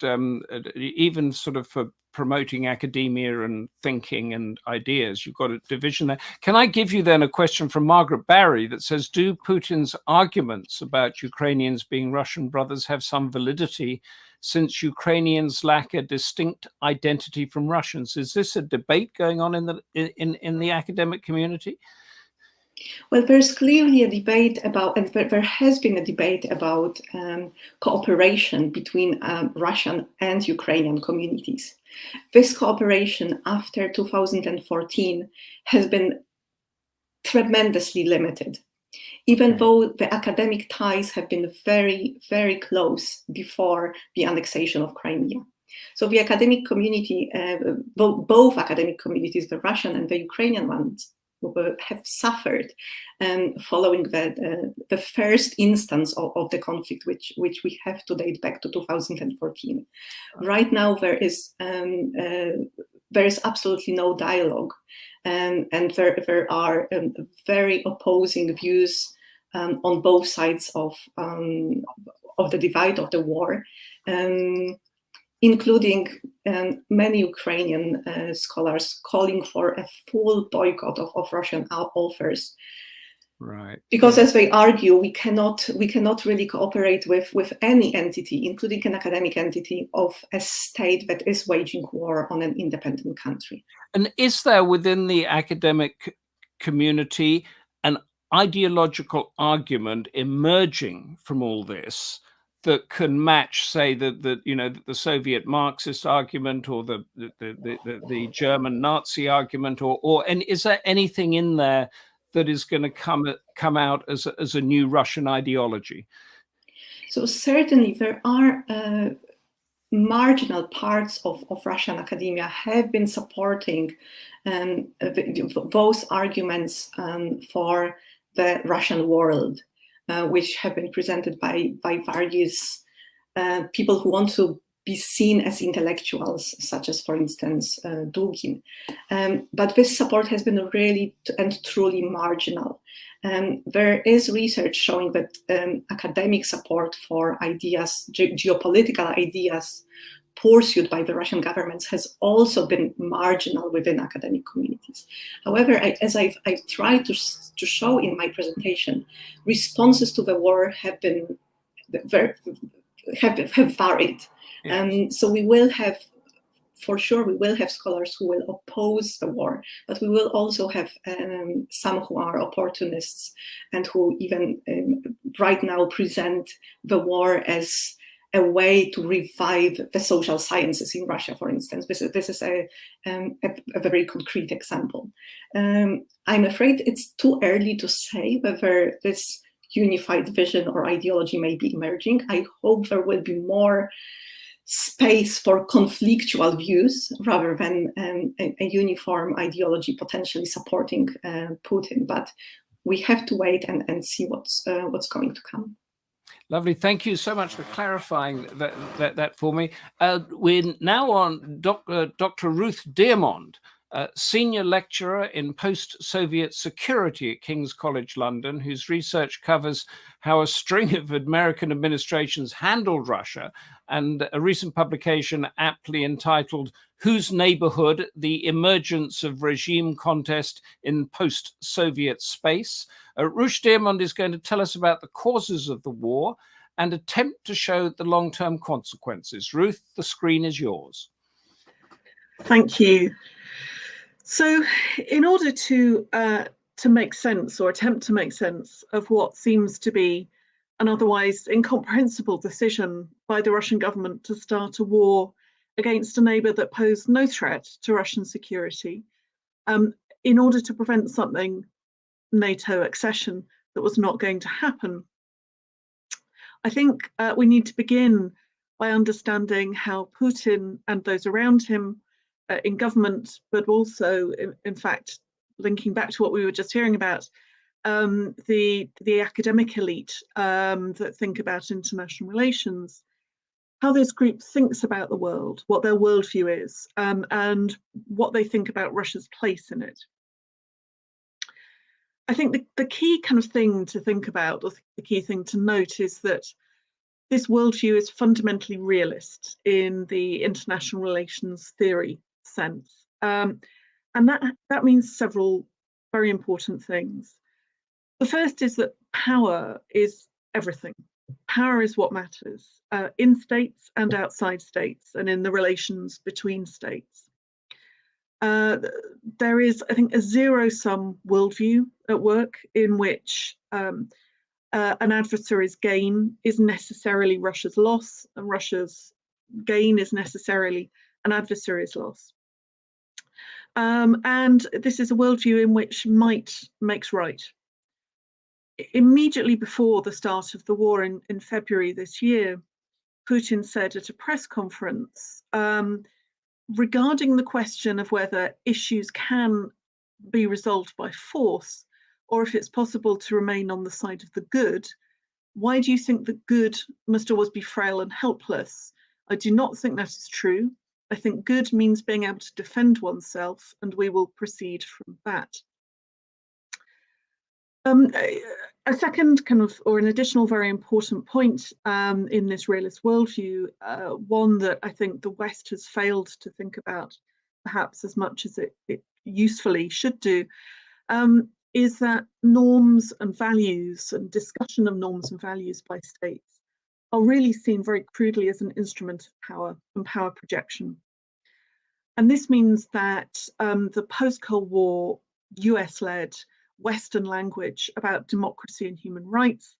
even sort of for promoting academia and thinking and ideas, you've got a division there. Can I give you then a question from Margaret Barry that says, do Putin's arguments about Ukrainians being Russian brothers have some validity since Ukrainians lack a distinct identity from Russians? Is this a debate going on in the academic community? Well, there's clearly a debate about, and there has been a debate about cooperation between Russian and Ukrainian communities. This cooperation after 2014 has been tremendously limited, even though the academic ties have been very, very close before the annexation of Crimea. So the academic community, both academic communities, the Russian and the Ukrainian ones, have suffered following the first instance of the conflict, which we have to date back to 2014. Right now, there is absolutely no dialogue, and there are very opposing views on both sides of the divide of the war. including many Ukrainian scholars calling for a full boycott of Russian offers. Right. Because as they argue, we cannot really cooperate with any entity, including an academic entity, of a state that is waging war on an independent country. And is there within the academic community an ideological argument emerging from all this that can match, say, the Soviet Marxist argument or the German Nazi argument, and is there anything in there that is going to come out as a new Russian ideology? So certainly there are marginal parts of Russian academia have been supporting those arguments for the Russian world, which have been presented by various people who want to be seen as intellectuals, such as, for instance, Dugin. But this support has been really and truly marginal. There is research showing that academic support for ideas, geopolitical ideas pursued by the Russian governments has also been marginal within academic communities. However, as I've tried to show in my presentation, responses to the war have varied. Yes. So we will have, for sure, we will have scholars who will oppose the war, but we will also have some who are opportunists and who even right now present the war as a way to revive the social sciences in Russia, for instance. This is a very concrete example. I'm afraid it's too early to say whether this unified vision or ideology may be emerging. I hope there will be more space for conflictual views rather than a uniform ideology potentially supporting Putin. But we have to wait and see what's going to come. Lovely. Thank you so much for clarifying that for me. We're now on Dr. Ruth Deyermond, Senior Lecturer in Post-Soviet Security at King's College London, whose research covers how a string of American administrations handled Russia, and a recent publication aptly entitled Whose Neighborhood? The Emergence of Regime Contest in Post-Soviet Space. Ruth Deyermond is going to tell us about the causes of the war and attempt to show the long-term consequences. Ruth, the screen is yours. Thank you. So in order to make sense or attempt to make sense of what seems to be an otherwise incomprehensible decision by the Russian government to start a war against a neighbour that posed no threat to Russian security, in order to prevent something, NATO accession, that was not going to happen, I think we need to begin by understanding how Putin and those around him in government, but also, in fact, linking back to what we were just hearing about, the academic elite that think about international relations, how this group thinks about the world, what their worldview is, and what they think about Russia's place in it. I think the key kind of thing to think about, or the key thing to note, is that this worldview is fundamentally realist in the international relations theory sense. And that means several very important things. The first is that power is everything. Power is what matters in states and outside states, and in the relations between states. There is, I think, a zero-sum worldview at work in which an adversary's gain is necessarily Russia's loss, and Russia's gain is necessarily an adversary's loss. And this is a worldview in which might makes right. Immediately before the start of the war in February this year, Putin said at a press conference, regarding the question of whether issues can be resolved by force, or if it's possible to remain on the side of the good, why do you think the good must always be frail and helpless? I do not think that is true. I think good means being able to defend oneself, and we will proceed from that. A second or an additional very important point in this realist worldview, one that I think the West has failed to think about perhaps as much as it usefully should do, is that norms and values and discussion of norms and values by states are really seen very crudely as an instrument of power and power projection. And this means that the post-Cold War US-led Western language about democracy and human rights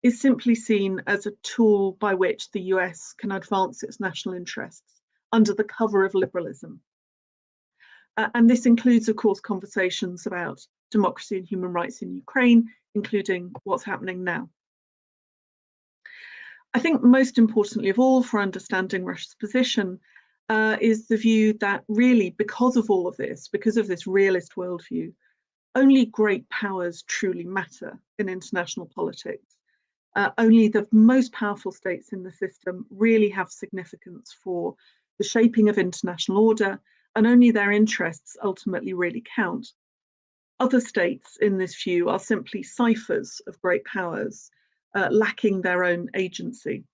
is simply seen as a tool by which the US can advance its national interests under the cover of liberalism. And this includes, of course, conversations about democracy and human rights in Ukraine, including what's happening now. I think most importantly of all for understanding Russia's position is the view that really, because of all of this, because of this realist worldview, only great powers truly matter in international politics. Only the most powerful states in the system really have significance for the shaping of international order, and only their interests ultimately really count. Other states in this view are simply ciphers of great powers, lacking their own agency.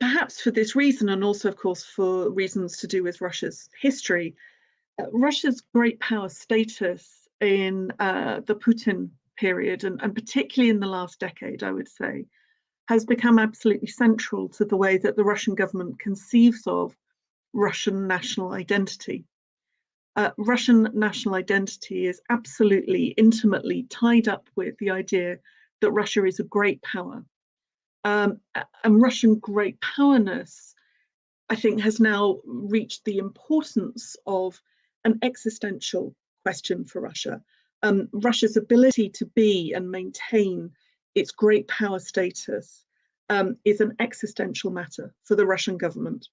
Perhaps for this reason, and also of course for reasons to do with Russia's history, Russia's great power status in the Putin period, and particularly in the last decade, I would say, has become absolutely central to the way that the Russian government conceives of Russian national identity. Russian national identity is absolutely intimately tied up with the idea that Russia is a great power. And Russian great powerness, I think, has now reached the importance of an existential question for Russia. Russia's ability to be and maintain its great power status is an existential matter for the Russian government.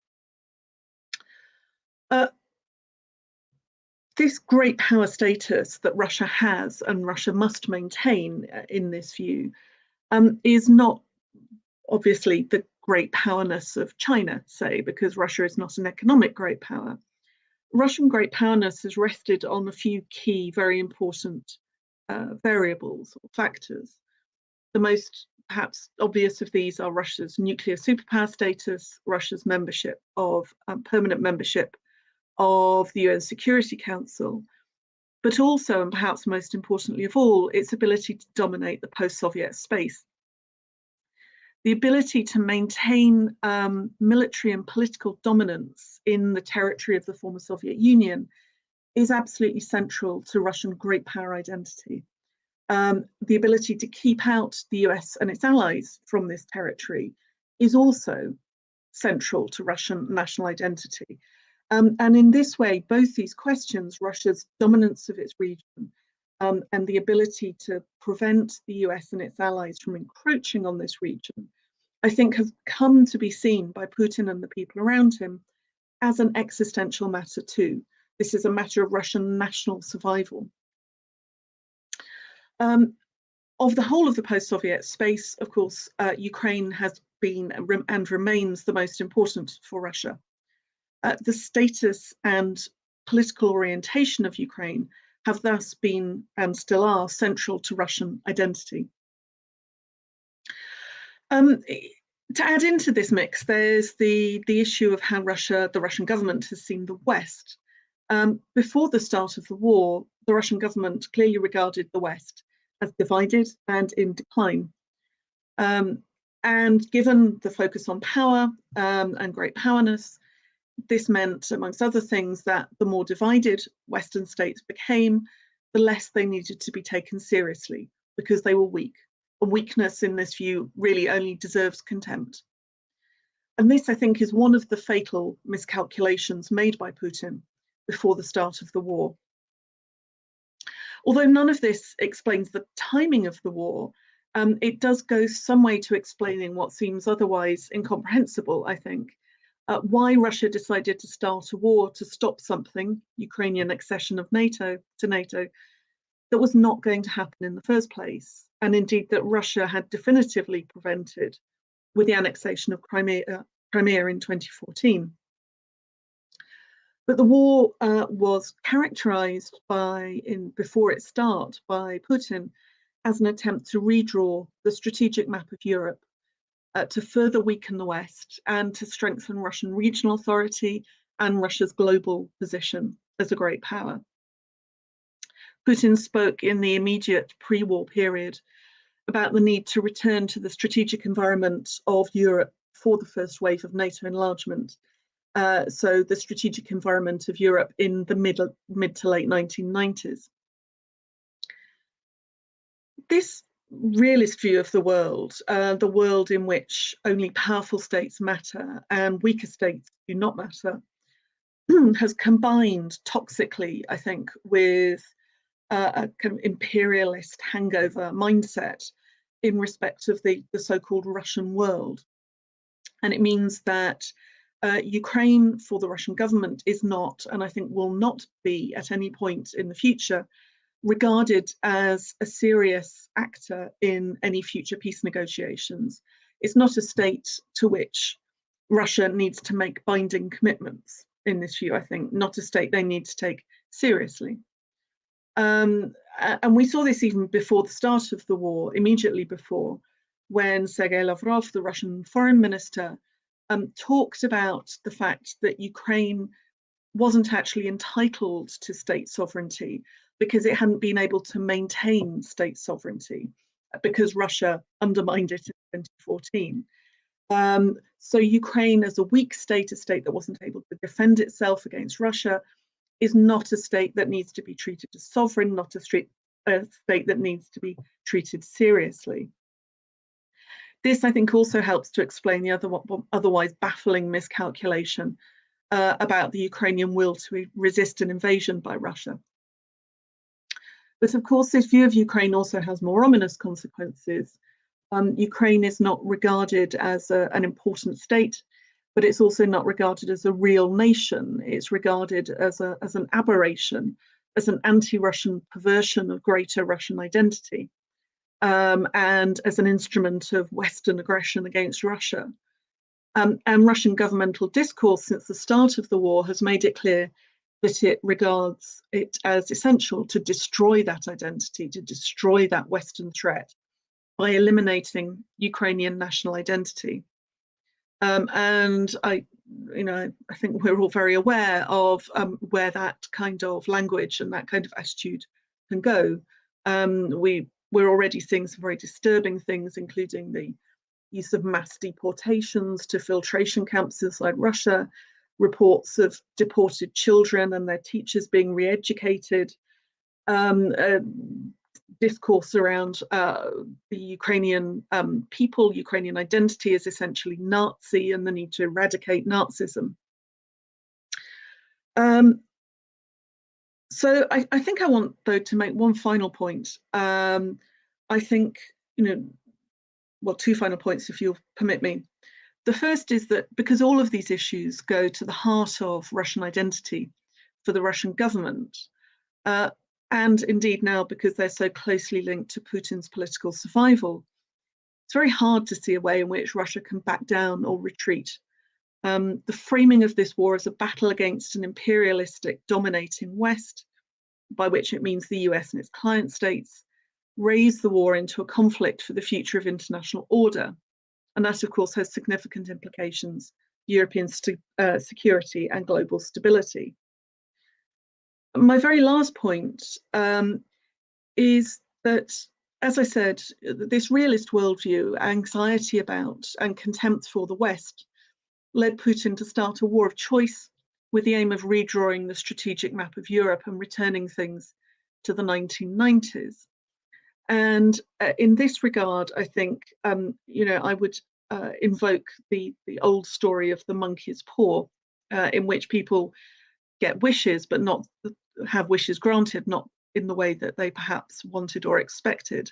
This great power status that Russia has and Russia must maintain in this view is not obviously the great powerness of China, say, because Russia is not an economic great power. Russian great powerness has rested on a few key, very important variables or factors. The most perhaps obvious of these are Russia's nuclear superpower status, Russia's membership of permanent membership of the UN Security Council, but also, and perhaps most importantly of all, its ability to dominate the post-Soviet space. The ability to maintain military and political dominance in the territory of the former Soviet Union is absolutely central to Russian great power identity. The ability to keep out the US and its allies from this territory is also central to Russian national identity. And in this way, both these questions, Russia's dominance of its region and the ability to prevent the US and its allies from encroaching on this region, I think have come to be seen by Putin and the people around him as an existential matter too. This is a matter of Russian national survival. Of the whole of the post-Soviet space, of course, Ukraine has been and remains the most important for Russia. The status and political orientation of Ukraine have thus been and still are central to Russian identity. To add into this mix, there's the issue of how the Russian government has seen the West. Before the start of the war, the Russian government clearly regarded the West as divided and in decline. And given the focus on power and great powerness, this meant, amongst other things, that the more divided Western states became, the less they needed to be taken seriously because they were weak. And weakness in this view really only deserves contempt. And this, I think, is one of the fatal miscalculations made by Putin before the start of the war. Although none of this explains the timing of the war, it does go some way to explaining what seems otherwise incomprehensible, I think. Why Russia decided to start a war to stop something, Ukrainian accession of NATO, that was not going to happen in the first place, and indeed that Russia had definitively prevented with the annexation of Crimea in 2014. But the war was characterized before its start by Putin as an attempt to redraw the strategic map of Europe, to further weaken the West and to strengthen Russian regional authority and Russia's global position as a great power. Putin spoke in the immediate pre-war period about the need to return to the strategic environment of Europe for the first wave of NATO enlargement. So the strategic environment of Europe in the mid to late 1990s. This realist view of the world in which only powerful states matter and weaker states do not matter, has combined toxically, I think, with a kind of imperialist hangover mindset in respect of the so-called Russian world. And it means that Ukraine for the Russian government is not, and I think will not be at any point in the future, regarded as a serious actor in any future peace negotiations. It's not a state to which Russia needs to make binding commitments in this view, I think, not a state they need to take seriously. And we saw this even before the start of the war, immediately before, when Sergei Lavrov, the Russian foreign minister, talked about the fact that Ukraine wasn't actually entitled to state sovereignty because it hadn't been able to maintain state sovereignty because Russia undermined it in 2014. So Ukraine as a weak state, a state that wasn't able to defend itself against Russia, is not a state that needs to be treated as sovereign, not a state that needs to be treated seriously. This, I think, also helps to explain the otherwise baffling miscalculation about the Ukrainian will to resist an invasion by Russia. But of course, this view of Ukraine also has more ominous consequences. Ukraine is not regarded as an important state, but it's also not regarded as a real nation. It's regarded as an aberration, as an anti-Russian perversion of greater Russian identity, and as an instrument of Western aggression against Russia. And Russian governmental discourse since the start of the war has made it clear that it regards it as essential to destroy that identity, to destroy that Western threat by eliminating Ukrainian national identity. And I think we're all very aware of where that kind of language and that kind of attitude can go. We're already seeing some very disturbing things, including the use of mass deportations to filtration camps inside Russia, reports of deported children and their teachers being re-educated, discourse around the Ukrainian people, Ukrainian identity is essentially Nazi and the need to eradicate Nazism. So I think I want, though, to make one final point. I think, well, two final points, if you'll permit me. The first is that because all of these issues go to the heart of Russian identity for the Russian government, and indeed now because they're so closely linked to Putin's political survival, it's very hard to see a way in which Russia can back down or retreat. The framing of this war as a battle against an imperialistic dominating West, by which it means the US and its client states, raise the war into a conflict for the future of international order. And that, of course, has significant implications for European security and global stability. My very last point is that, as I said, this realist worldview, anxiety about and contempt for the West led Putin to start a war of choice with the aim of redrawing the strategic map of Europe and returning things to the 1990s. And in this regard, I think, I would invoke the old story of the monkey's paw, in which people get wishes, but not have wishes granted, not in the way that they perhaps wanted or expected.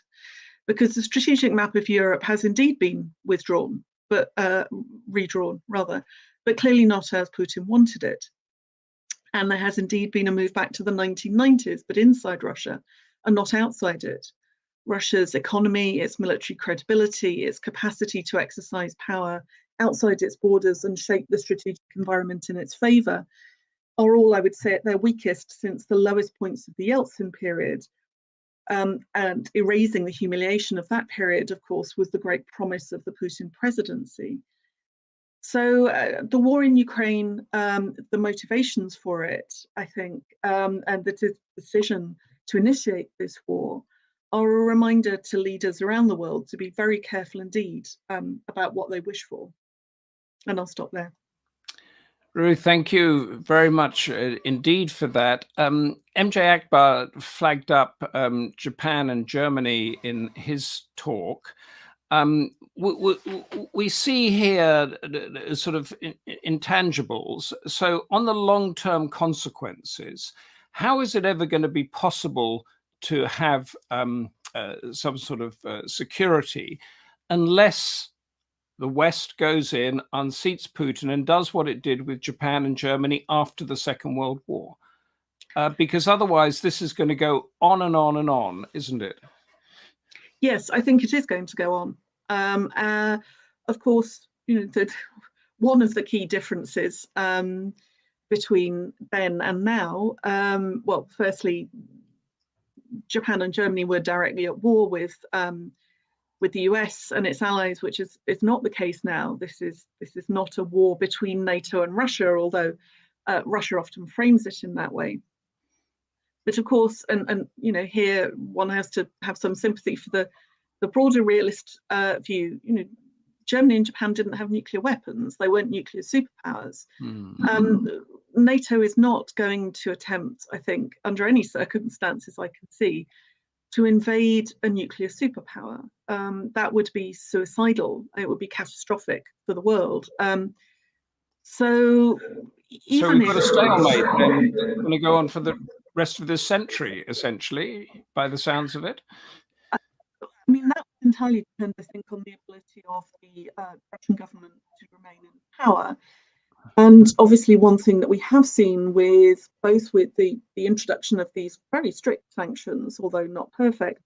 Because the strategic map of Europe has indeed been withdrawn, but redrawn rather, but clearly not as Putin wanted it. And there has indeed been a move back to the 1990s, but inside Russia and not outside it. Russia's economy, its military credibility, its capacity to exercise power outside its borders and shape the strategic environment in its favor are all, I would say, at their weakest since the lowest points of the Yeltsin period. And erasing the humiliation of that period, of course, was the great promise of the Putin presidency. So the war in Ukraine, the motivations for it, I think, and the decision to initiate this war are a reminder to leaders around the world to be very careful indeed about what they wish for. And I'll stop there. Ruth, thank you very much indeed for that. MJ Akbar flagged up Japan and Germany in his talk. We see here sort of intangibles. So on the long-term consequences, how is it ever going to be possible to have some sort of security unless the West goes in, unseats Putin, and does what it did with Japan and Germany after the Second World War? Because otherwise, this is going to go on and on and on, isn't it? Yes, I think it is going to go on. Of course, one of the key differences between then and now, well, firstly, Japan and Germany were directly at war with the US and its allies, which is not the case now. This is not a war between NATO and Russia, although Russia often frames it in that way. But of course, and here one has to have some sympathy for the broader realist view. Germany and Japan didn't have nuclear weapons; they weren't nuclear superpowers. NATO is not going to attempt, I think, under any circumstances I can see, to invade a nuclear superpower. That would be suicidal. It would be catastrophic for the world. So we've got a stalemate, and it's going to go on for the rest of this century, essentially, by the sounds of it. I mean, that would entirely depend, I think, on the ability of the Russian government to remain in power. And obviously, one thing that we have seen with the introduction of these very strict sanctions, although not perfect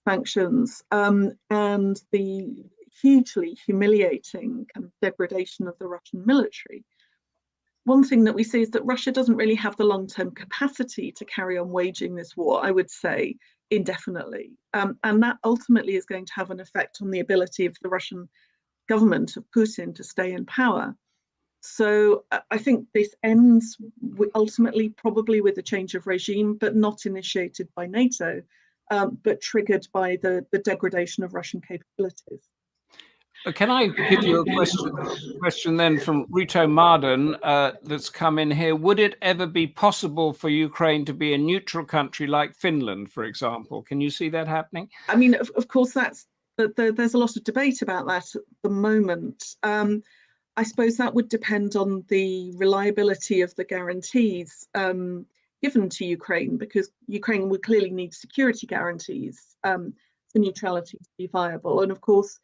sanctions, and the hugely humiliating kind of degradation of the Russian military, one thing that we see is that Russia doesn't really have the long-term capacity to carry on waging this war, I would say, indefinitely. And that ultimately is going to have an effect on the ability of the Russian government, of Putin, to stay in power. So I think this ends ultimately probably with a change of regime, but not initiated by NATO, but triggered by the degradation of Russian capabilities. Can I give you a question then from Rito Marden that's come in here? Would it ever be possible for Ukraine to be a neutral country like Finland, for example? Can you see that happening? I mean, of course, there's a lot of debate about that at the moment. I suppose that would depend on the reliability of the guarantees given to Ukraine, because Ukraine would clearly need security guarantees for neutrality to be viable. And of course,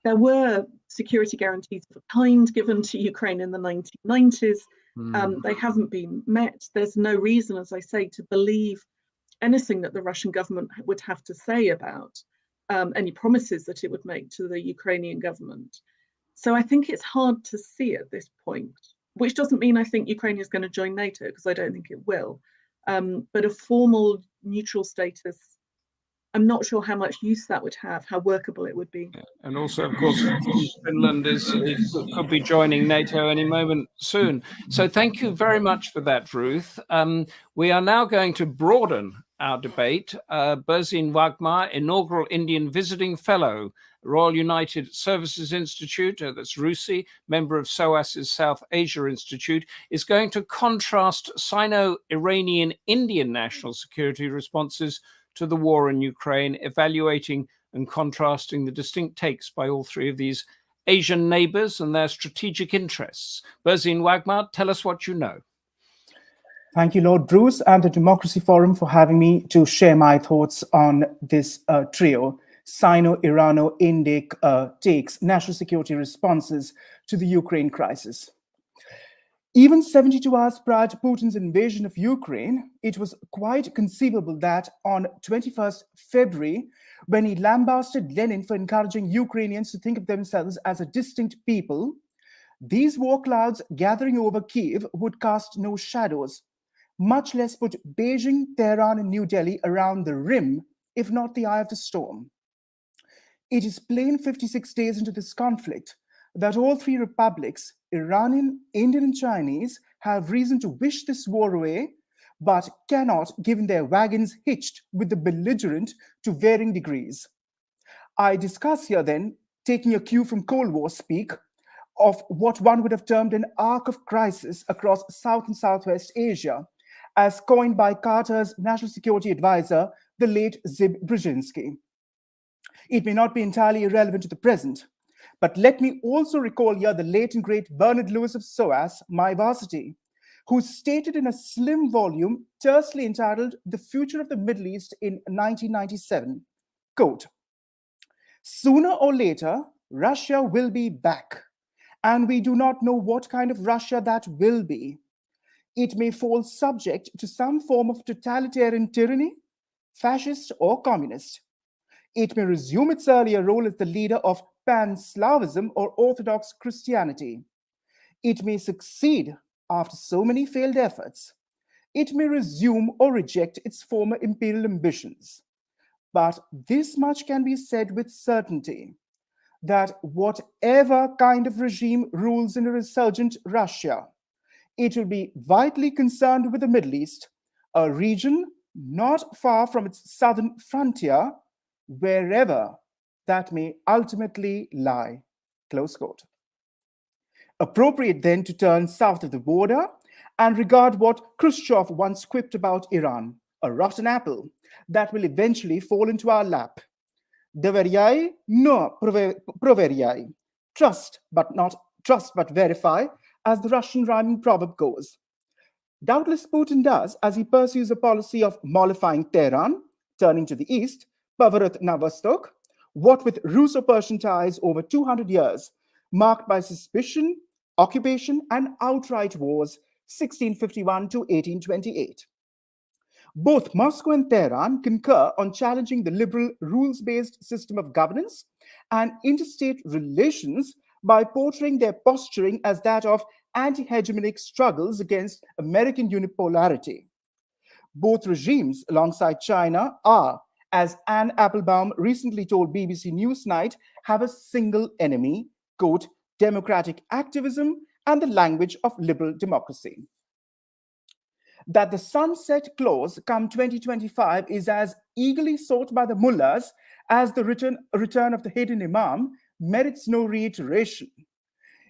there were security guarantees of a kind given to Ukraine in the 1990s. They haven't been met. There's no reason, as I say, to believe anything that the Russian government would have to say about any promises that it would make to the Ukrainian government. So I think it's hard to see at this point, which doesn't mean I think Ukraine is going to join NATO, because I don't think it will. But a formal neutral status, I'm not sure how much use that would have, how workable it would be. And also, of course, Finland could be joining NATO any moment soon. So thank you very much for that, Ruth. We are now going to broaden our debate. Burzine Waghmar, Inaugural Indian Visiting Fellow, Royal United Services Institute, that's RUSI, member of SOAS's South Asia Institute, is going to contrast Sino-Iranian Indian national security responses to the war in Ukraine, evaluating and contrasting the distinct takes by all three of these Asian neighbors and their strategic interests. Burzine Waghmar, tell us what you know. Thank you, Lord Bruce, and the Democracy Forum for having me to share my thoughts on this trio, Sino-Irano-Indic takes, national security responses to the Ukraine crisis. Even 72 hours prior to Putin's invasion of Ukraine, it was quite conceivable that on 21st February, when he lambasted Lenin for encouraging Ukrainians to think of themselves as a distinct people, These war clouds gathering over Kiev would cast no shadows, much less put Beijing, Tehran, and New Delhi around the rim, if not the eye of the storm. It is plain 56 days into this conflict that all three republics, Iranian, Indian, and Chinese, have reason to wish this war away, but cannot, given their wagons hitched with the belligerent to varying degrees. I discuss here then, taking a cue from Cold War speak, of what one would have termed an arc of crisis across South and Southwest Asia, as coined by Carter's national security advisor, the late Zbigniew Brzezinski. It may not be entirely irrelevant to the present, but let me also recall here the late and great Bernard Lewis of SOAS, my varsity, who stated in a slim volume tersely entitled The Future of the Middle East in 1997, quote, "Sooner or later, Russia will be back, and we do not know what kind of Russia that will be. It may fall subject to some form of totalitarian tyranny, fascist or communist. It may resume its earlier role as the leader of pan-Slavism or Orthodox Christianity. It may succeed after so many failed efforts. It may resume or reject its former imperial ambitions. But this much can be said with certainty, that whatever kind of regime rules in a resurgent Russia, it will be vitally concerned with the Middle East, a region not far from its southern frontier, wherever that may ultimately lie." Close quote. Appropriate then to turn south of the border and regard what Khrushchev once quipped about Iran, a rotten apple that will eventually fall into our lap. Doveryai, no proveryai. Trust but verify, as the Russian rhyming proverb goes. Doubtless Putin does, as he pursues a policy of mollifying Tehran, turning to the east, Pavarot na Vostok, what with Russo-Persian ties over 200 years, marked by suspicion, occupation, and outright wars, 1651 to 1828. Both Moscow and Tehran concur on challenging the liberal rules-based system of governance and interstate relations by portraying their posturing as that of anti-hegemonic struggles against American unipolarity. Both regimes, alongside China, are, as Anne Applebaum recently told BBC Newsnight, have a single enemy, quote, democratic activism and the language of liberal democracy. That the sunset clause come 2025 is as eagerly sought by the mullahs as the return of the hidden imam merits no reiteration.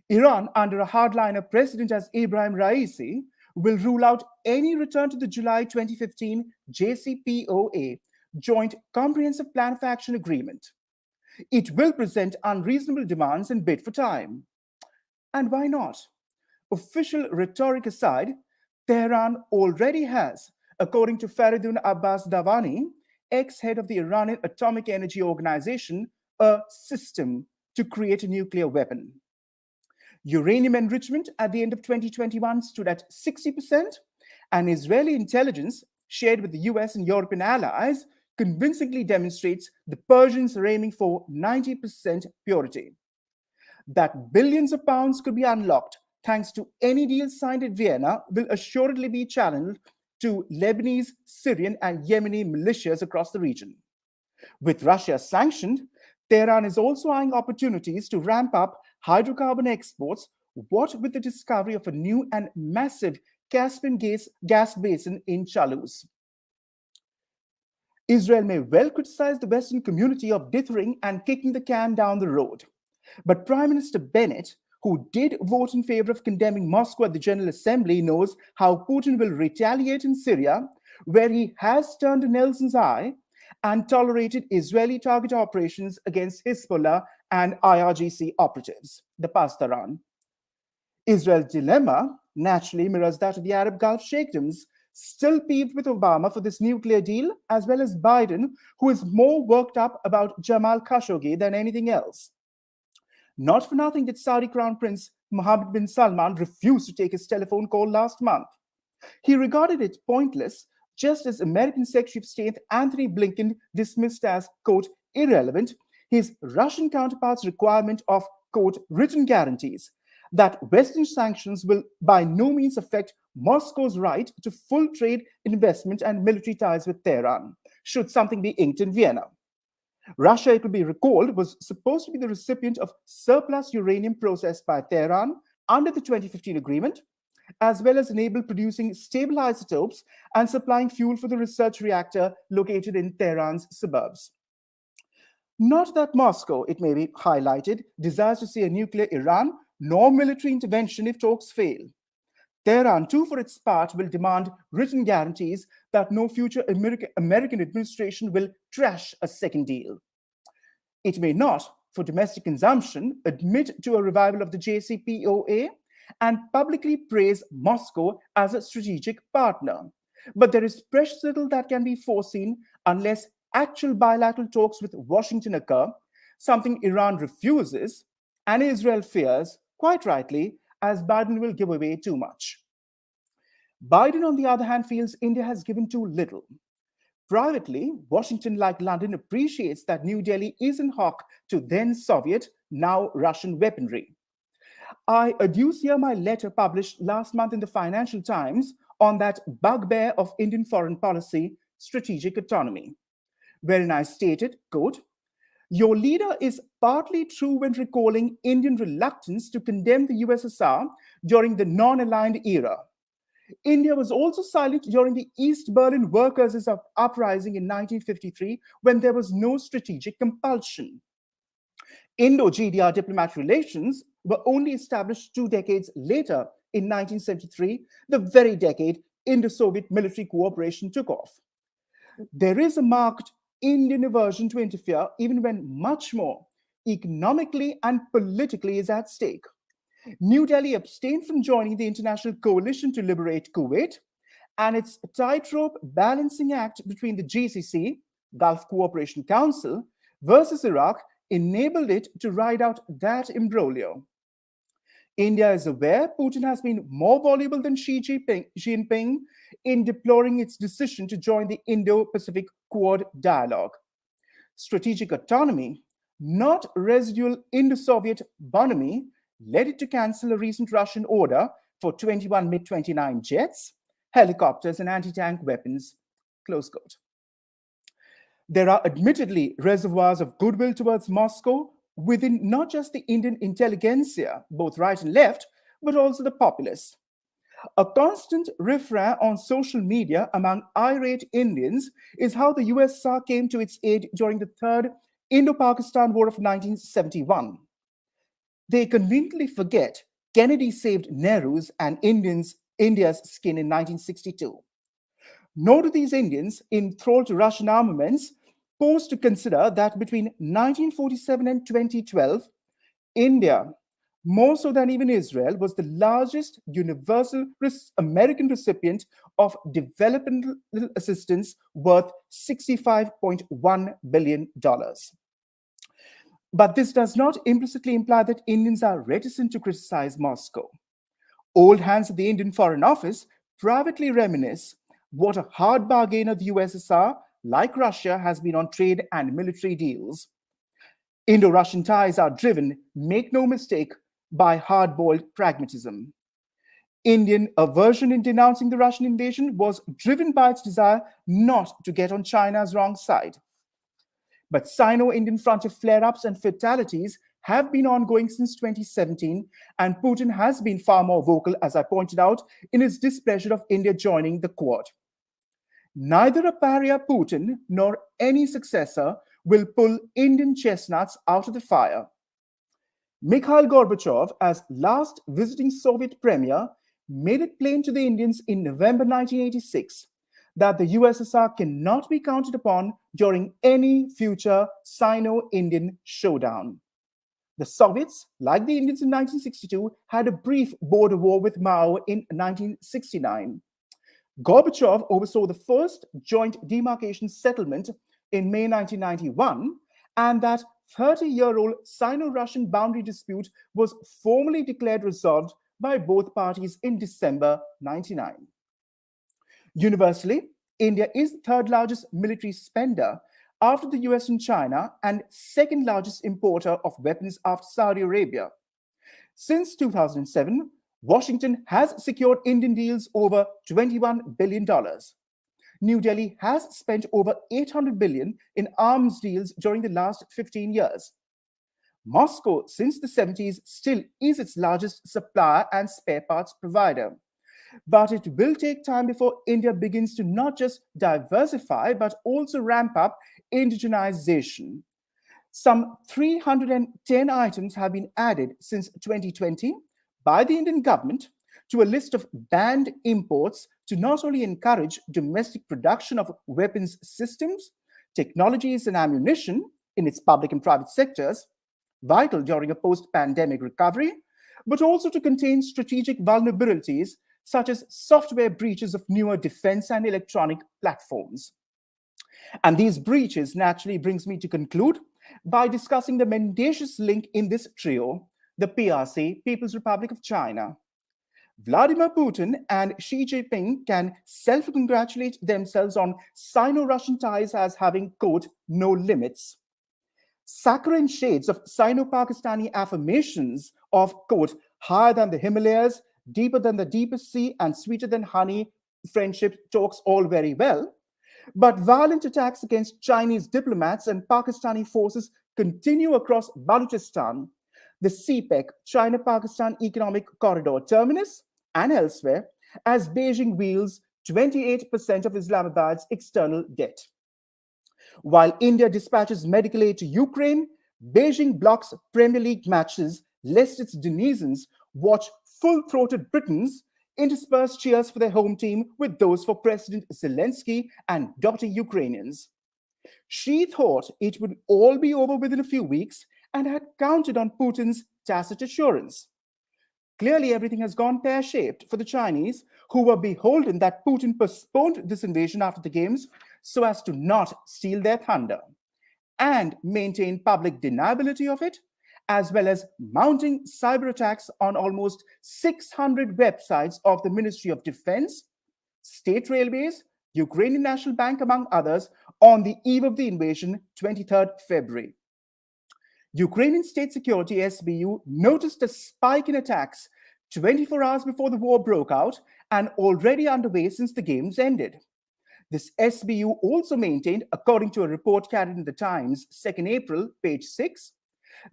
Iran, under a hardliner president as Ibrahim Raisi, will rule out any return to the July 2015 JCPOA, Joint Comprehensive Plan of Action Agreement. It will present unreasonable demands and bid for time. And why not? Official rhetoric aside, Tehran already has, according to Faridun Abbas Davani, ex-head of the Iranian Atomic Energy Organization, a system to create a nuclear weapon. Uranium enrichment at the end of 2021 stood at 60%, and Israeli intelligence, shared with the US and European allies, convincingly demonstrates the Persians are aiming for 90% purity. That billions of pounds could be unlocked thanks to any deal signed at Vienna will assuredly be channeled to Lebanese, Syrian, and Yemeni militias across the region. With Russia sanctioned, Tehran is also eyeing opportunities to ramp up hydrocarbon exports, what with the discovery of a new and massive Caspian gas basin in Chaluz. Israel may well criticize the Western community of dithering and kicking the can down the road. But Prime Minister Bennett, who did vote in favor of condemning Moscow at the General Assembly, knows how Putin will retaliate in Syria, where he has turned a Nelson's eye and tolerated Israeli target operations against Hezbollah and IRGC operatives, the Pastaran. Israel's dilemma naturally mirrors that of the Arab Gulf sheikdoms, still peeved with Obama for this nuclear deal, as well as Biden, who is more worked up about Jamal Khashoggi than anything else. Not for nothing did Saudi Crown Prince Mohammed bin Salman refuse to take his telephone call last month. He regarded it pointless, just as American Secretary of State Anthony Blinken dismissed as, quote, irrelevant his Russian counterpart's requirement of, quote, written guarantees that Western sanctions will by no means affect Moscow's right to full trade, investment, and military ties with Tehran, should something be inked in Vienna. Russia, it will be recalled, was supposed to be the recipient of surplus uranium processed by Tehran under the 2015 agreement, as well as enable producing stable isotopes and supplying fuel for the research reactor located in Tehran's suburbs. Not that Moscow, it may be highlighted, desires to see a nuclear Iran, nor military intervention if talks fail. Tehran, too, for its part, will demand written guarantees that no future American administration will trash a second deal. It may not, for domestic consumption, admit to a revival of the JCPOA and publicly praise Moscow as a strategic partner. But there is precious little that can be foreseen unless actual bilateral talks with Washington occur, something Iran refuses and Israel fears, quite rightly, as Biden will give away too much. Biden, on the other hand, feels India has given too little. Privately, Washington, like London, appreciates that New Delhi is in hock to then Soviet, now Russian weaponry. I adduce here my letter published last month in the Financial Times on that bugbear of Indian foreign policy, strategic autonomy, wherein I stated, quote, "Your leader is partly true when recalling Indian reluctance to condemn the USSR during the non-aligned era. India was also silent during the East Berlin workers' uprising in 1953 when there was no strategic compulsion. Indo-GDR diplomatic relations were only established 2 decades later in 1973, the very decade Indo-Soviet military cooperation took off. There is a marked Indian aversion to interfere even when much more economically and politically is at stake. New Delhi abstained from joining the international coalition to liberate Kuwait, and its tightrope balancing act between the GCC, Gulf Cooperation Council, versus Iraq enabled it to ride out that imbroglio. India is aware Putin has been more voluble than Xi Jinping in deploring its decision to join the Indo-Pacific Quad dialogue. Strategic autonomy, not residual Indo-Soviet bonhomie, led it to cancel a recent Russian order for 21 MiG-29 jets, helicopters, and anti-tank weapons, close quote. There are admittedly reservoirs of goodwill towards Moscow within not just the Indian intelligentsia, both right and left, but also the populace. A constant refrain on social media among irate Indians is how the USSR came to its aid during the Third Indo-Pakistan War of 1971. They conveniently forget Kennedy saved Nehru's and India's skin in 1962. Nor do these Indians, enthralled to Russian armaments, pause to consider that between 1947 and 2012, India, more so than even Israel, was the largest universal American recipient of developmental assistance worth $65.1 billion. But this does not implicitly imply that Indians are reticent to criticize Moscow. Old hands at the Indian Foreign Office privately reminisce what a hard bargainer the USSR, like Russia, has been on trade and military deals. Indo-Russian ties are driven, make no mistake, by hard-boiled pragmatism. Indian aversion in denouncing the Russian invasion was driven by its desire not to get on China's wrong side. But Sino-Indian frontier flare-ups and fatalities have been ongoing since 2017, and Putin has been far more vocal, as I pointed out, in his displeasure of India joining the Quad. Neither a pariah Putin nor any successor will pull Indian chestnuts out of the fire. Mikhail Gorbachev, as last visiting Soviet premier, made it plain to the Indians in November 1986 that the USSR cannot be counted upon during any future Sino-Indian showdown. The Soviets, like the Indians in 1962, had a brief border war with Mao in 1969. Gorbachev oversaw the first joint demarcation settlement in May 1991, and that 30-year-old Sino-Russian boundary dispute was formally declared resolved by both parties in December 1999. Universally, India is the third largest military spender after the US and China, and second largest importer of weapons after Saudi Arabia. Since 2007, Washington has secured Indian deals over $21 billion. New Delhi has spent over $800 billion in arms deals during the last 15 years. Moscow, since the 70s, still is its largest supplier and spare parts provider. But it will take time before India begins to not just diversify, but also ramp up indigenization. Some 310 items have been added since 2020 by the Indian government to a list of banned imports to not only encourage domestic production of weapons systems, technologies, and ammunition in its public and private sectors, vital during a post-pandemic recovery, but also to contain strategic vulnerabilities such as software breaches of newer defense and electronic platforms. And these breaches naturally brings me to conclude by discussing the mendacious link in this trio, the PRC, People's Republic of China. Vladimir Putin and Xi Jinping can self-congratulate themselves on Sino-Russian ties as having, quote, no limits. Saccharine shades of Sino-Pakistani affirmations of, quote, higher than the Himalayas, deeper than the deepest sea, and sweeter than honey friendship talks all very well. But violent attacks against Chinese diplomats and Pakistani forces continue across Balochistan, the CPEC, China-Pakistan Economic Corridor terminus, and elsewhere, as Beijing wields 28% of Islamabad's external debt. While India dispatches medical aid to Ukraine, Beijing blocks Premier League matches lest its denizens watch full-throated Britons intersperse cheers for their home team with those for President Zelensky and dotty Ukrainians. Xi thought it would all be over within a few weeks and had counted on Putin's tacit assurance. Clearly, everything has gone pear-shaped for the Chinese, who were beholden that Putin postponed this invasion after the games so as to not steal their thunder and maintain public deniability of it, as well as mounting cyber attacks on almost 600 websites of the Ministry of Defense, State Railways, Ukrainian National Bank, among others, on the eve of the invasion, 23rd February. Ukrainian State Security, SBU, noticed a spike in attacks 24 hours before the war broke out and already underway since the games ended. This SBU also maintained, according to a report carried in the Times, 2nd April, page 6,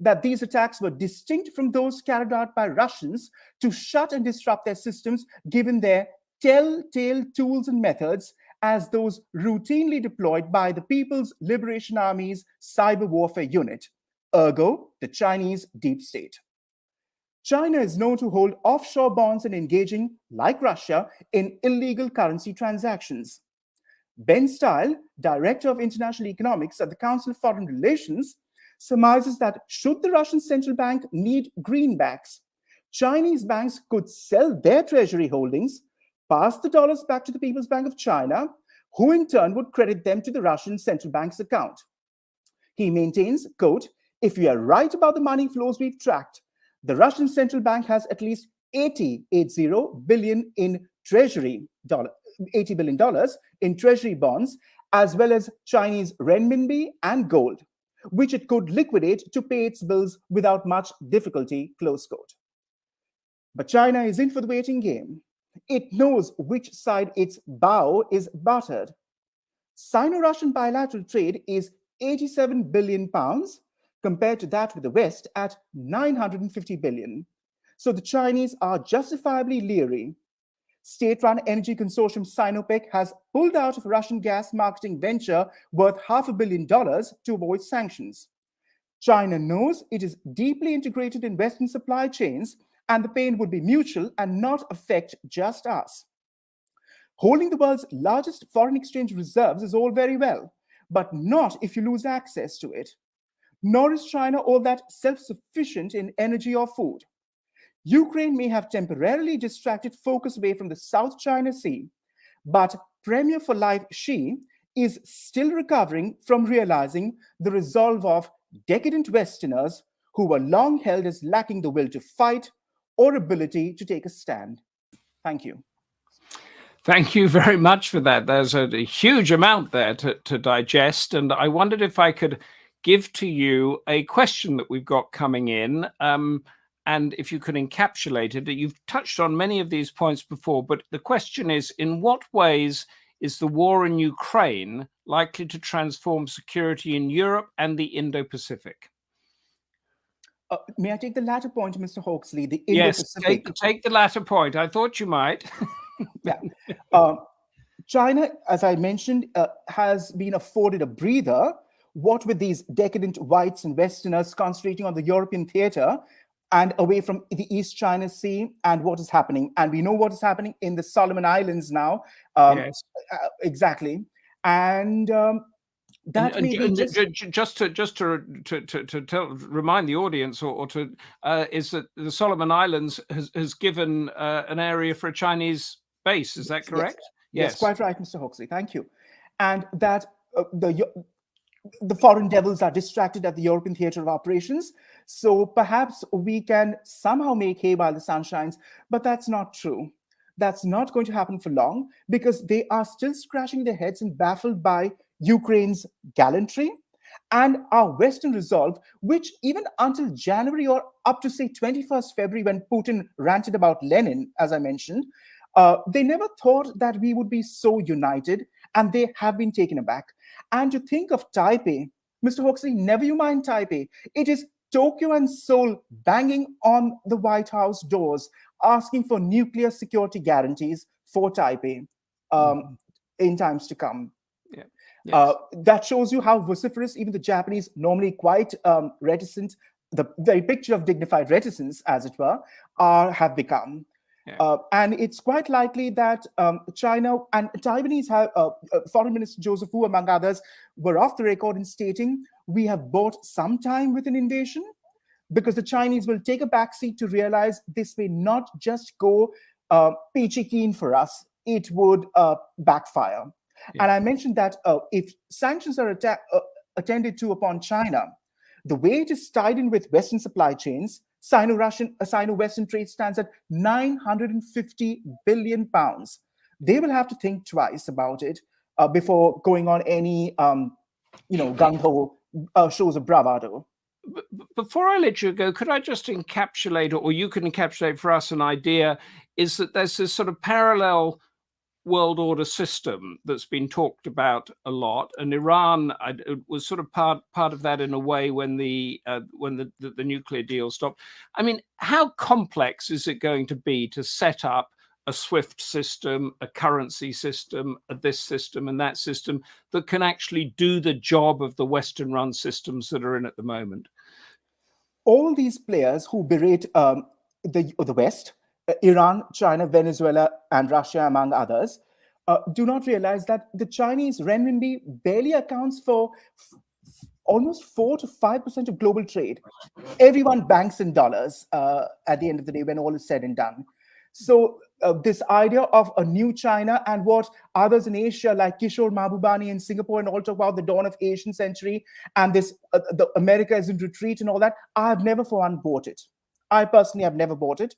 that these attacks were distinct from those carried out by Russians to shut and disrupt their systems, given their telltale tools and methods as those routinely deployed by the People's Liberation Army's Cyber Warfare Unit, ergo, the Chinese deep state. China is known to hold offshore bonds and engaging, like Russia, in illegal currency transactions. Ben Stile, Director of International Economics at the Council of Foreign Relations, surmises that should the Russian central bank need greenbacks, Chinese banks could sell their treasury holdings, pass the dollars back to the People's Bank of China, who in turn would credit them to the Russian central bank's account. He maintains, quote, if we are right about the money flows we've tracked, the Russian central bank has at least $80 billion in $80 billion in treasury bonds, as well as Chinese renminbi and gold, which it could liquidate to pay its bills without much difficulty, close quote. But China is in for the waiting game. It knows which side its bow is buttered. Sino-Russian bilateral trade is 87 billion pounds, compared to that with the West at 950 billion. So the Chinese are justifiably leery. State-run energy consortium Sinopec has pulled out of Russian gas marketing venture worth $500 million to avoid sanctions. China knows it is deeply integrated in Western supply chains, and the pain would be mutual and not affect just us. Holding the world's largest foreign exchange reserves is all very well, but not if you lose access to it. Nor is China all that self-sufficient in energy or food. Ukraine may have temporarily distracted focus away from the South China Sea, but Premier for Life Xi is still recovering from realizing the resolve of decadent Westerners who were long held as lacking the will to fight or ability to take a stand. Thank you. Thank you very much for that. There's a huge amount there to digest, and I wondered if I could give to you a question that we've got coming in. and if you can encapsulate it. You've touched on many of these points before, but the question is, in what ways is the war in Ukraine likely to transform security in Europe and the Indo-Pacific? May I take the latter point, Mr. Hawksley? The Indo-Pacific. Yes, take the latter point. I thought you might. Yeah. China, as I mentioned, has been afforded a breather, what with these decadent whites and Westerners concentrating on the European theater and away from the East China Sea and what is happening. And we know what is happening in the Solomon Islands now. Yes. Exactly. And that just to remind the audience, is that the Solomon Islands has given an area for a Chinese base. Is that correct? Yes, quite right, Mr. Hawksley. Thank you. And that the foreign devils are distracted at the European theater of operations. So perhaps we can somehow make hay while the sun shines, but that's not true. That's not going to happen for long because they are still scratching their heads and baffled by Ukraine's gallantry and our Western resolve, which even until January or up to say 21st February, when Putin ranted about Lenin, as I mentioned, they never thought that we would be so united, and they have been taken aback. And to think of Taipei, Mr. Hawksley, never you mind Taipei. It is Tokyo and Seoul banging on the White House doors, asking for nuclear security guarantees for Taipei in times to come. Yeah. Yes. That shows you how vociferous even the Japanese, normally quite reticent, the very picture of dignified reticence, as it were, have become. Yeah. And it's quite likely that China and Taiwanese have, Foreign Minister Joseph Wu, among others, were off the record in stating, we have bought some time with an invasion because the Chinese will take a backseat to realize this may not just go peachy keen for us, it would backfire. Yeah. And I mentioned that if sanctions are attended to upon China, the way it is tied in with Western supply chains, Sino-Western trade stands at 950 billion pounds. They will have to think twice about it before going on any, gung-ho shows of bravado. Before I let you go, could I just encapsulate, or you can encapsulate for us an idea, is that there's this sort of parallel world order system that's been talked about a lot, and Iran was sort of part of that in a way when the nuclear deal stopped. I mean, how complex is it going to be to set up a SWIFT system, a currency system, this system and that system that can actually do the job of the Western-run systems that are in at the moment? All these players who berate the West, Iran, China, Venezuela, and Russia, among others, do not realize that the Chinese renminbi barely accounts for almost 4 to 5% of global trade. Everyone banks in dollars at the end of the day when all is said and done. So this idea of a new China and what others in Asia like Kishore Mahbubani in Singapore and all talk about the dawn of Asian century and this the America is in retreat and all that, I have never for one bought it. I personally have never bought it.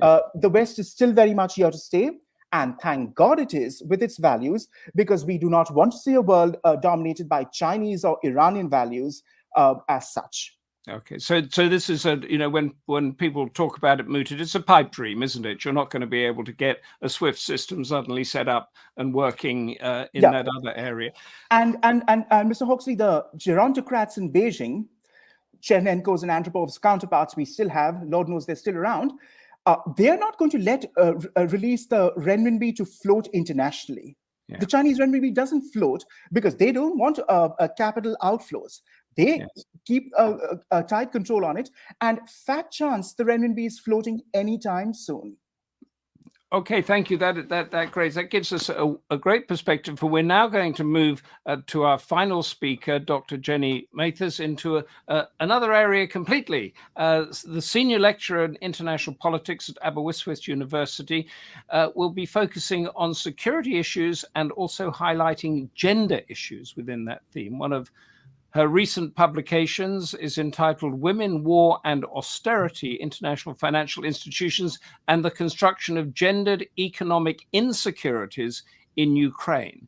The West is still very much here to stay. And thank God it is with its values, because we do not want to see a world dominated by Chinese or Iranian values as such. Okay, so this is when people talk about it mooted, it's a pipe dream, isn't it? You're not going to be able to get a SWIFT system suddenly set up and working in that other area. And Mr. Hawksley, the gerontocrats in Beijing, Chernenko's and Antropov's counterparts we still have, Lord knows they're still around, they're not going to let release the renminbi to float internationally. Yeah. The Chinese renminbi doesn't float because they don't want capital outflows. They keep a tight control on it, and fat chance the renminbi is floating anytime soon. Okay, thank you. That great. That gives us a great perspective. For we're now going to move to our final speaker, Dr. Jenny Mathers, into another area completely. The senior lecturer in international politics at Aberystwyth University will be focusing on security issues and also highlighting gender issues within that theme. One of her recent publications is entitled Women, War and Austerity, International Financial Institutions and the Construction of Gendered Economic Insecurities in Ukraine.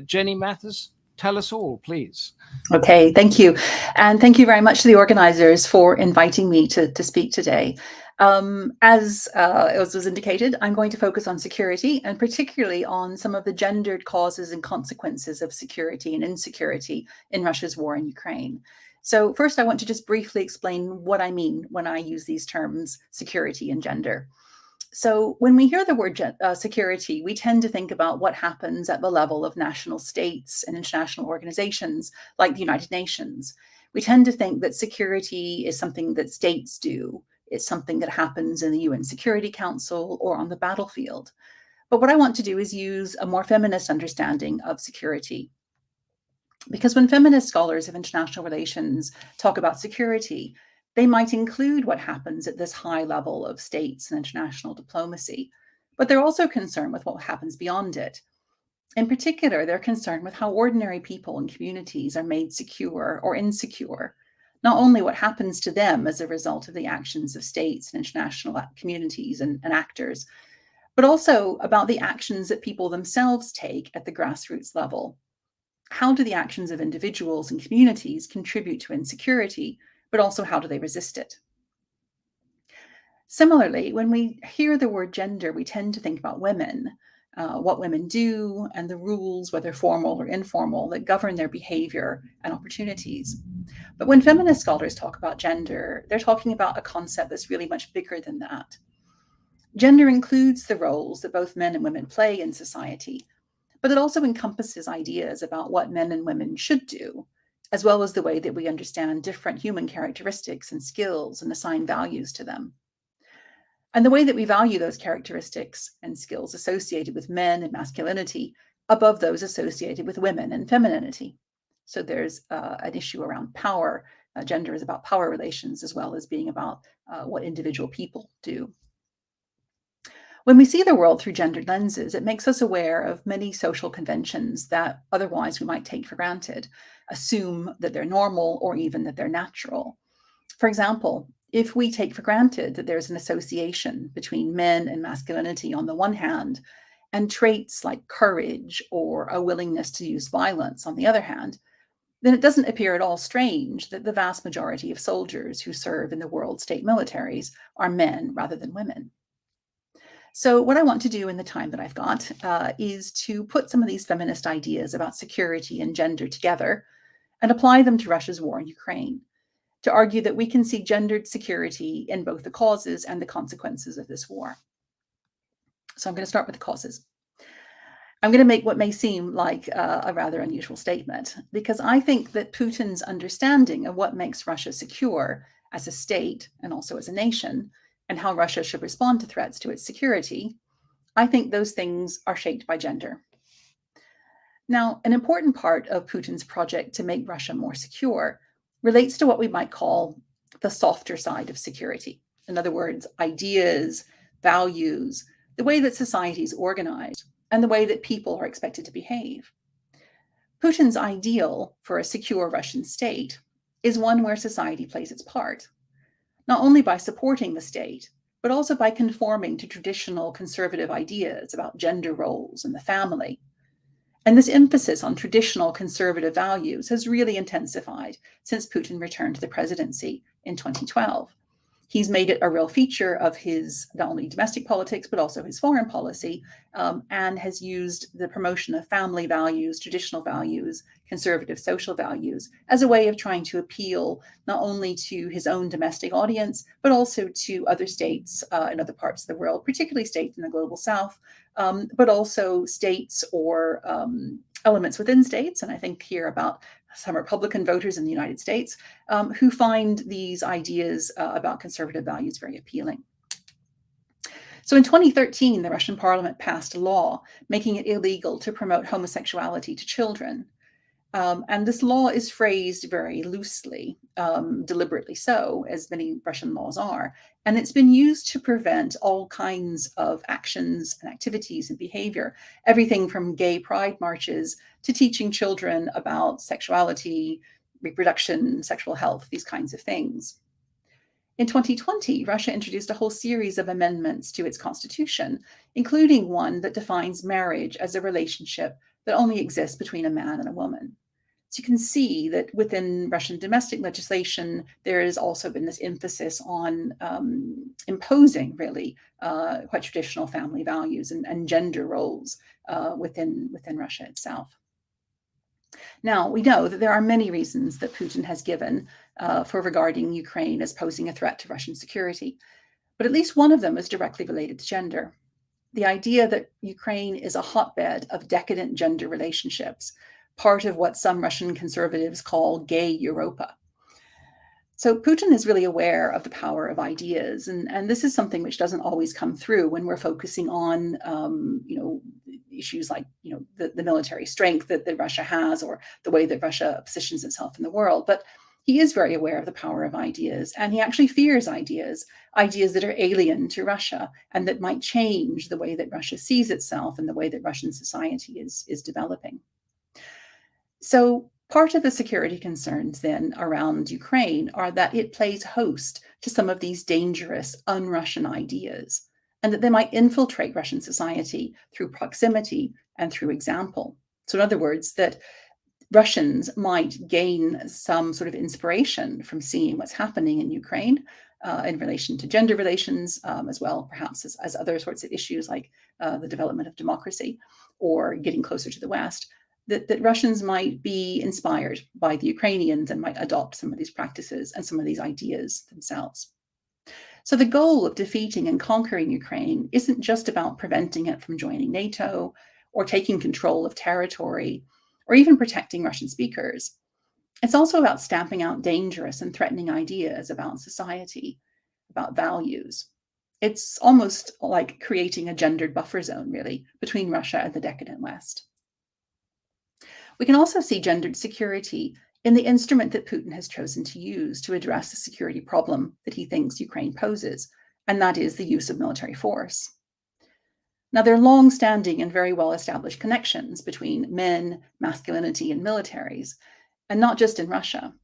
Jenny Mathers, tell us all, please. Okay, thank you. And thank you very much to the organizers for inviting me to speak today. As was indicated, I'm going to focus on security, and particularly on some of the gendered causes and consequences of security and insecurity in Russia's war in Ukraine. So first, I want to just briefly explain what I mean when I use these terms, security and gender. So when we hear the word security, we tend to think about what happens at the level of national states and international organizations like the United Nations. We tend to think that security is something that states do. It's something that happens in the UN Security Council or on the battlefield. But what I want to do is use a more feminist understanding of security. Because when feminist scholars of international relations talk about security, they might include what happens at this high level of states and international diplomacy, but they're also concerned with what happens beyond it. In particular, they're concerned with how ordinary people and communities are made secure or insecure, not only what happens to them as a result of the actions of states and international communities and actors, but also about the actions that people themselves take at the grassroots level. How do the actions of individuals and communities contribute to insecurity, but also how do they resist it? Similarly, when we hear the word gender, we tend to think about women, what women do, and the rules, whether formal or informal, that govern their behavior and opportunities. But when feminist scholars talk about gender, they're talking about a concept that's really much bigger than that. Gender includes the roles that both men and women play in society, but it also encompasses ideas about what men and women should do, as well as the way that we understand different human characteristics and skills and assign values to them. And the way that we value those characteristics and skills associated with men and masculinity above those associated with women and femininity. So there's an issue around power. Gender is about power relations as well as being about what individual people do. When we see the world through gendered lenses, it makes us aware of many social conventions that otherwise we might take for granted, assume that they're normal or even that they're natural. For example, if we take for granted that there's an association between men and masculinity on the one hand, and traits like courage or a willingness to use violence on the other hand, then it doesn't appear at all strange that the vast majority of soldiers who serve in the world state militaries are men rather than women. So what I want to do in the time that I've got is to put some of these feminist ideas about security and gender together and apply them to Russia's war in Ukraine, to argue that we can see gendered security in both the causes and the consequences of this war. So I'm going to start with the causes. I'm going to make what may seem like a rather unusual statement, because I think that Putin's understanding of what makes Russia secure as a state and also as a nation, and how Russia should respond to threats to its security, I think those things are shaped by gender. Now, an important part of Putin's project to make Russia more secure relates to what we might call the softer side of security. In other words, ideas, values, the way that society is organized, and the way that people are expected to behave. Putin's ideal for a secure Russian state is one where society plays its part, not only by supporting the state, but also by conforming to traditional conservative ideas about gender roles and the family. And this emphasis on traditional conservative values has really intensified since Putin returned to the presidency in 2012. He's made it a real feature of his not only domestic politics, but also his foreign policy, and has used the promotion of family values, traditional values, conservative social values as a way of trying to appeal not only to his own domestic audience, but also to other states in other parts of the world, particularly states in the global south, but also states or elements within states. And I think here about some Republican voters in the United States who find these ideas about conservative values very appealing. So in 2013, the Russian parliament passed a law making it illegal to promote homosexuality to children. And this law is phrased very loosely, deliberately so, as many Russian laws are. And it's been used to prevent all kinds of actions and activities and behavior, everything from gay pride marches to teaching children about sexuality, reproduction, sexual health, these kinds of things. In 2020, Russia introduced a whole series of amendments to its constitution, including one that defines marriage as a relationship that only exists between a man and a woman. So you can see that within Russian domestic legislation, there has also been this emphasis on imposing really quite traditional family values and gender roles within Russia itself. Now, we know that there are many reasons that Putin has given for regarding Ukraine as posing a threat to Russian security, but at least one of them is directly related to gender. The idea that Ukraine is a hotbed of decadent gender relationships, part of what some Russian conservatives call gay Europa. So Putin is really aware of the power of ideas, and this is something which doesn't always come through when we're focusing on, issues like, the military strength that Russia has, or the way that Russia positions itself in the world. But he is very aware of the power of ideas, and he actually fears ideas that are alien to Russia and that might change the way that Russia sees itself and the way that Russian society is developing. So part of the security concerns then around Ukraine are that it plays host to some of these dangerous, un-Russian ideas, and that they might infiltrate Russian society through proximity and through example. So in other words, that Russians might gain some sort of inspiration from seeing what's happening in Ukraine in relation to gender relations, as well, perhaps as other sorts of issues like the development of democracy or getting closer to the West, that Russians might be inspired by the Ukrainians and might adopt some of these practices and some of these ideas themselves. So the goal of defeating and conquering Ukraine isn't just about preventing it from joining NATO or taking control of territory or even protecting Russian speakers. It's also about stamping out dangerous and threatening ideas about society, about values. It's almost like creating a gendered buffer zone, really, between Russia and the decadent West. We can also see gendered security in the instrument that Putin has chosen to use to address the security problem that he thinks Ukraine poses, and that is the use of military force. Now, there are long-standing and very well-established connections between men, masculinity, and militaries, and not just in Russia.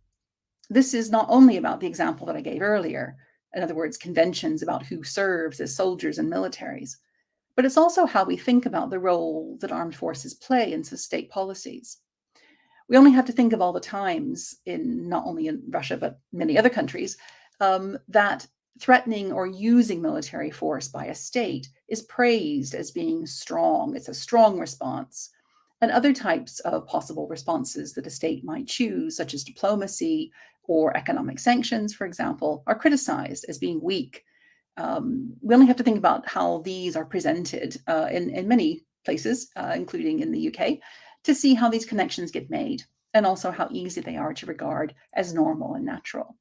This is not only about the example that I gave earlier, in other words, conventions about who serves as soldiers and militaries, but it's also how we think about the role that armed forces play in state policies. We only have to think of all the times in not only in Russia, but many other countries, that threatening or using military force by a state is praised as being strong. It's a strong response. And other types of possible responses that a state might choose, such as diplomacy or economic sanctions, for example, are criticized as being weak. We only have to think about how these are presented in many places, including in the UK, to see how these connections get made, and also how easy they are to regard as normal and natural.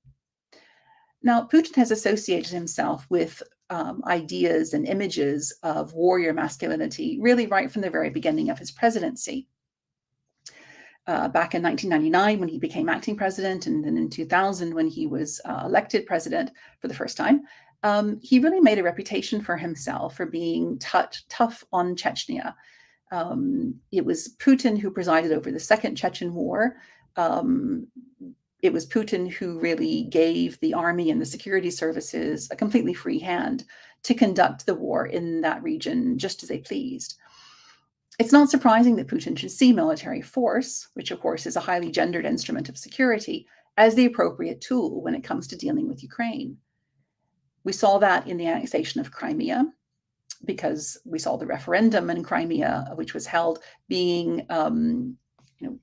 Now, Putin has associated himself with ideas and images of warrior masculinity, really right from the very beginning of his presidency. Back in 1999, when he became acting president, and then in 2000, when he was elected president for the first time, he really made a reputation for himself for being tough on Chechnya. It was Putin who presided over the Second Chechen War. It was Putin who really gave the army and the security services a completely free hand to conduct the war in that region just as they pleased. It's not surprising that Putin should see military force, which of course is a highly gendered instrument of security, as the appropriate tool when it comes to dealing with Ukraine. We saw that in the annexation of Crimea, because we saw the referendum in Crimea, which was held, being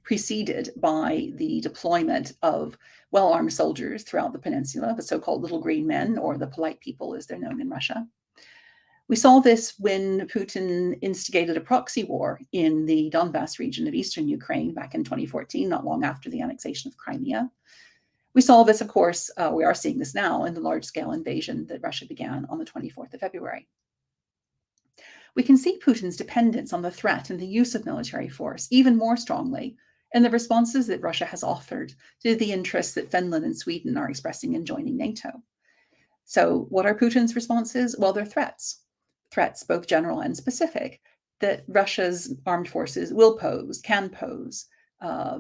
preceded by the deployment of well-armed soldiers throughout the peninsula, the so-called little green men, or the polite people as they're known in Russia. We saw this when Putin instigated a proxy war in the Donbass region of eastern Ukraine back in 2014, not long after the annexation of Crimea. We saw this, of course, we are seeing this now in the large-scale invasion that Russia began on the 24th of February. We can see Putin's dependence on the threat and the use of military force even more strongly in the responses that Russia has offered to the interests that Finland and Sweden are expressing in joining NATO. So what are Putin's responses? Well, they're threats both general and specific, that Russia's armed forces will pose, can pose,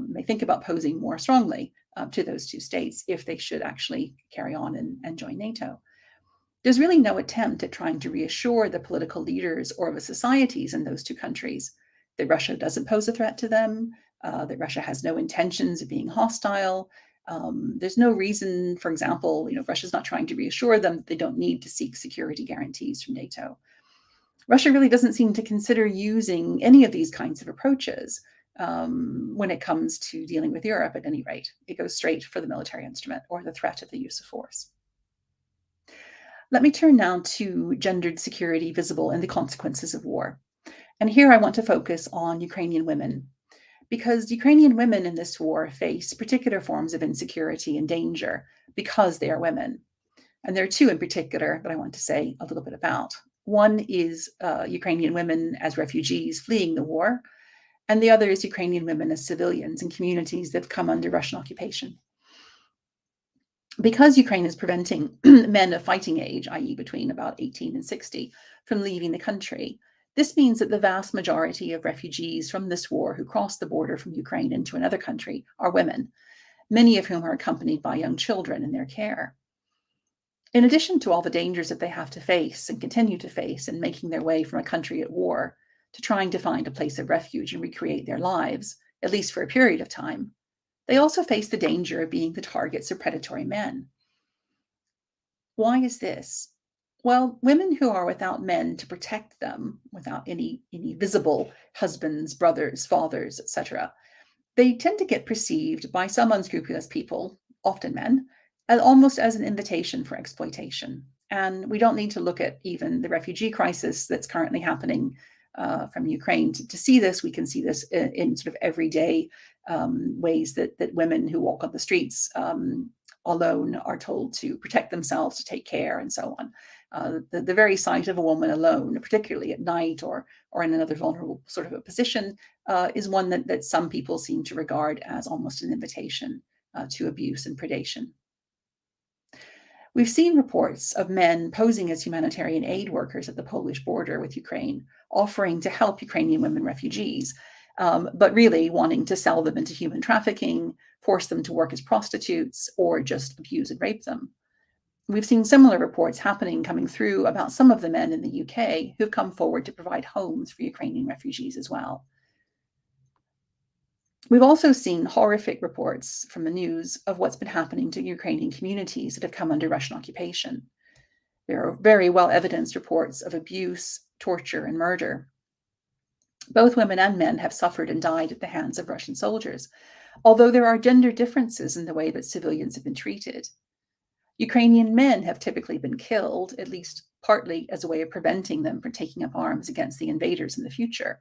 may think about posing more strongly to those two states if they should actually carry on and join NATO. There's really no attempt at trying to reassure the political leaders or the societies in those two countries that Russia doesn't pose a threat to them, that Russia has no intentions of being hostile. There's no reason, for example, Russia's not trying to reassure them that they don't need to seek security guarantees from NATO. Russia really doesn't seem to consider using any of these kinds of approaches when it comes to dealing with Europe, at any rate. It goes straight for the military instrument or the threat of the use of force. Let me turn now to gendered security visible in the consequences of war. And here I want to focus on Ukrainian women, because Ukrainian women in this war face particular forms of insecurity and danger because they are women. And there are two in particular that I want to say a little bit about. One is Ukrainian women as refugees fleeing the war, and the other is Ukrainian women as civilians in communities that have come under Russian occupation. Because Ukraine is preventing men of fighting age, i.e. between about 18 and 60, from leaving the country, this means that the vast majority of refugees from this war who cross the border from Ukraine into another country are women, many of whom are accompanied by young children in their care. In addition to all the dangers that they have to face and continue to face in making their way from a country at war to trying to find a place of refuge and recreate their lives, at least for a period of time, they also face the danger of being the targets of predatory men. Why is this? Well, women who are without men to protect them, without any visible husbands, brothers, fathers, etc., they tend to get perceived by some unscrupulous people, often men, almost as an invitation for exploitation. And we don't need to look at even the refugee crisis that's currently happening from Ukraine to see this. We can see this in sort of everyday ways that women who walk on the streets alone are told to protect themselves, to take care, and so on. The very sight of a woman alone, particularly at night or in another vulnerable sort of a position, is one that some people seem to regard as almost an invitation to abuse and predation. We've seen reports of men posing as humanitarian aid workers at the Polish border with Ukraine, offering to help Ukrainian women refugees, but really wanting to sell them into human trafficking, force them to work as prostitutes, or just abuse and rape them. We've seen similar reports coming through about some of the men in the UK who've come forward to provide homes for Ukrainian refugees as well. We've also seen horrific reports from the news of what's been happening to Ukrainian communities that have come under Russian occupation. There are very well evidenced reports of abuse, torture, and murder. Both women and men have suffered and died at the hands of Russian soldiers, although there are gender differences in the way that civilians have been treated. Ukrainian men have typically been killed, at least partly as a way of preventing them from taking up arms against the invaders in the future.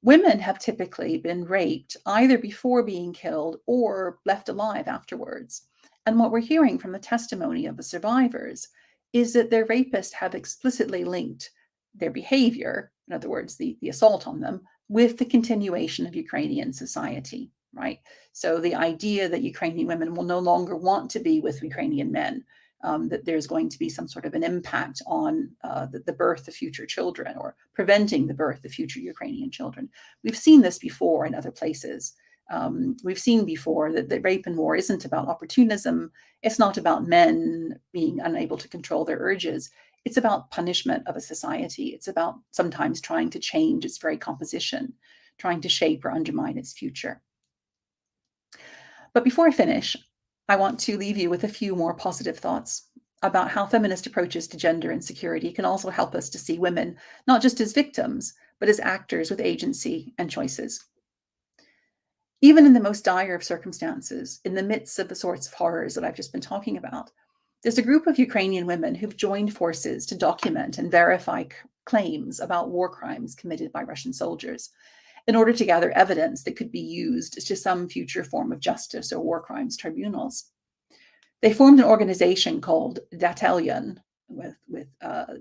Women have typically been raped either before being killed or left alive afterwards. And what we're hearing from the testimony of the survivors is that their rapists have explicitly linked their behavior, in other words, the assault on them, with the continuation of Ukrainian society, right? So the idea that Ukrainian women will no longer want to be with Ukrainian men, that there's going to be some sort of an impact on the birth of future children or preventing the birth of future Ukrainian children. We've seen this before in other places. We've seen before that rape and war isn't about opportunism. It's not about men being unable to control their urges. It's about punishment of a society. It's about sometimes trying to change its very composition, trying to shape or undermine its future. But before I finish, I want to leave you with a few more positive thoughts about how feminist approaches to gender and security can also help us to see women not just as victims, but as actors with agency and choices. Even in the most dire of circumstances, in the midst of the sorts of horrors that I've just been talking about, there's a group of Ukrainian women who've joined forces to document and verify claims about war crimes committed by Russian soldiers in order to gather evidence that could be used to some future form of justice or war crimes tribunals. They formed an organization called Deyermond,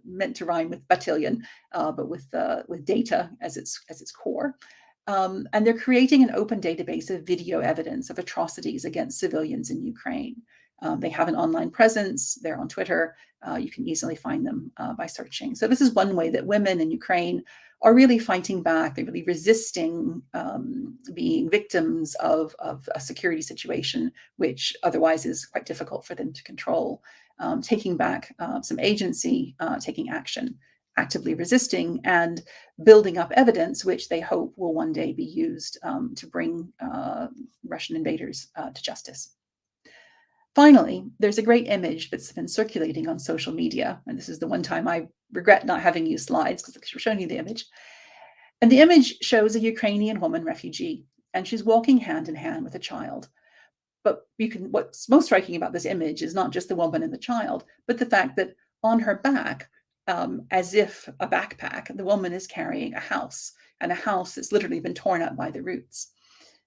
meant to rhyme with battalion, but with data as its core. And they're creating an open database of video evidence of atrocities against civilians in Ukraine. They have an online presence. They're on Twitter. You can easily find them by searching. So this is one way that women in Ukraine are really fighting back. They're really resisting being victims of a security situation, which otherwise is quite difficult for them to control, taking back some agency, taking action actively resisting and building up evidence, which they hope will one day be used to bring Russian invaders to justice. Finally, there's a great image that's been circulating on social media, and this is the one time I regret not having used slides because I've shown you the image. And the image shows a Ukrainian woman refugee, and she's walking hand in hand with a child. But what's most striking about this image is not just the woman and the child, but the fact that on her back, as if a backpack, the woman is carrying a house, and a house that's literally been torn up by the roots.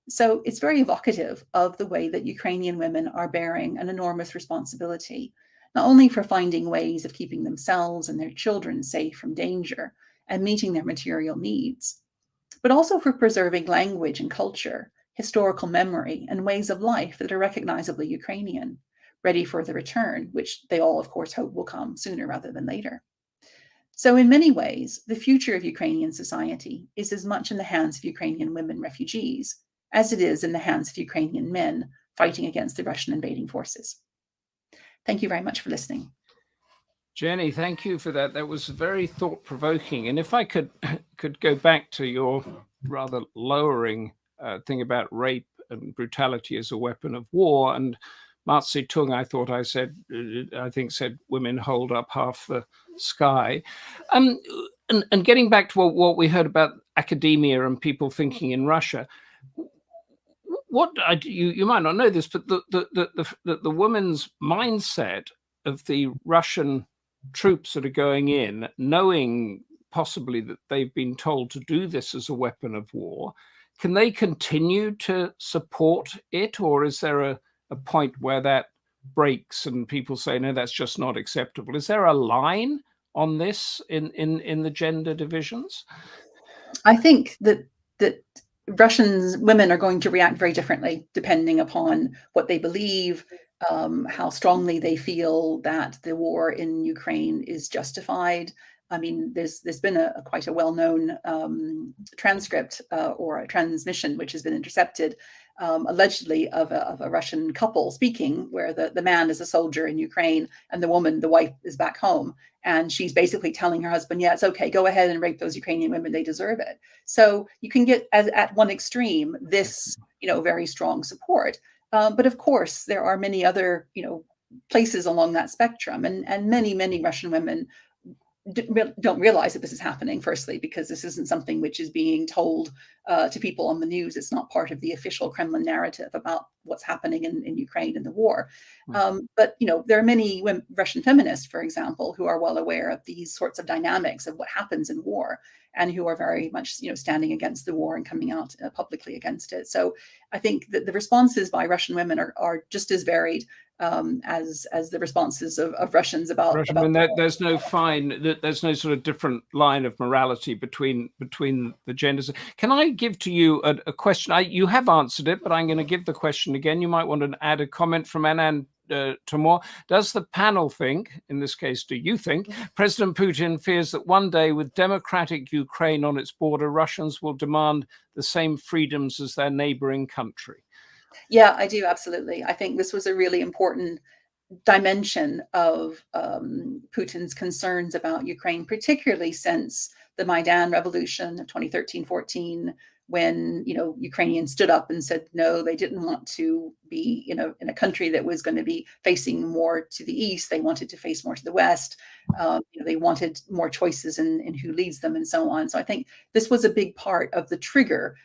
So it's very evocative of the way that Ukrainian women are bearing an enormous responsibility, not only for finding ways of keeping themselves and their children safe from danger and meeting their material needs, but also for preserving language and culture, historical memory, and ways of life that are recognizably Ukrainian, ready for the return, which they all, of course, hope will come sooner rather than later. So in many ways, the future of Ukrainian society is as much in the hands of Ukrainian women refugees as it is in the hands of Ukrainian men fighting against the Russian invading forces. Thank you very much for listening. Jenny, thank you for that. That was very thought-provoking. And if I could go back to your rather lowering thing about rape and brutality as a weapon of war, and Mao Zedong, I think said women hold up half the sky. And getting back to what we heard about academia and people thinking in Russia, you might not know this, but the women's mindset of the Russian troops that are going in, knowing possibly that they've been told to do this as a weapon of war, can they continue to support it, or is there a point where that breaks and people say, no, that's just not acceptable? Is there a line on this in the gender divisions? I think that Russian women are going to react very differently depending upon what they believe, how strongly they feel that the war in Ukraine is justified. I mean, there's been quite a well-known transcript or a transmission which has been intercepted, allegedly of a Russian couple speaking, where the man is a soldier in Ukraine and the woman, the wife, is back home. And she's basically telling her husband, yeah, it's okay, go ahead and rape those Ukrainian women, they deserve it. So you can get at one extreme this, very strong support. But of course, there are many other, places along that spectrum, and many Russian women don't realize that this is happening, firstly, because this isn't something which is being told to people on the news. It's not part of the official Kremlin narrative about what's happening in Ukraine and the war. But, there are many Russian feminists, for example, who are well aware of these sorts of dynamics of what happens in war, and who are very much, standing against the war and coming out publicly against it. So I think that the responses by Russian women are just as varied as the responses of Russians about. There's no there's no sort of different line of morality between the genders. Can I give to you a question? You have answered it, but I'm going to give the question again. You might want to add a comment from Anand Tamor. Does the panel think, in this case, do you think, President Putin fears that one day with democratic Ukraine on its border, Russians will demand the same freedoms as their neighboring country? Yeah, I do, absolutely. I think this was a really important dimension of Putin's concerns about Ukraine, particularly since the Maidan revolution of 2013-14, when Ukrainians stood up and said no, they didn't want to be in a country that was going to be facing more to the east. They wanted to face more to the west. They wanted more choices in who leads them and so on. So I think this was a big part of the trigger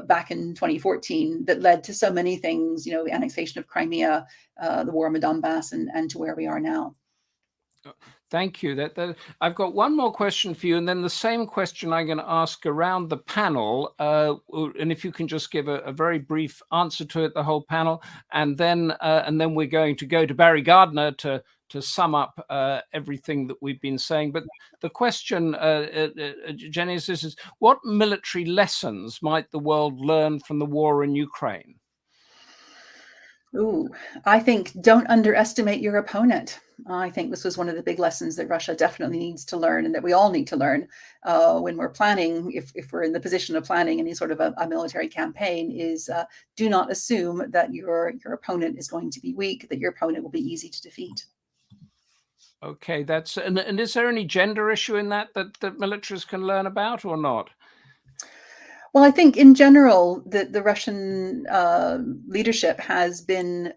back in 2014 that led to so many things, the annexation of Crimea, the war on the Donbass, and to where we are now. Thank you. I've got one more question for you, and then the same question I'm going to ask around the panel. And if you can just give a very brief answer to it, the whole panel, and then we're going to go to Barry Gardiner to sum up everything that we've been saying. But the question, Jenny, is what military lessons might the world learn from the war in Ukraine? Ooh, I think don't underestimate your opponent. I think this was one of the big lessons that Russia definitely needs to learn, and that we all need to learn when we're planning, if we're in the position of planning any sort of a military campaign, is do not assume that your opponent is going to be weak, that your opponent will be easy to defeat. Okay, that's and is there any gender issue in that militaries can learn about or not? Well, I think in general, the Russian leadership has been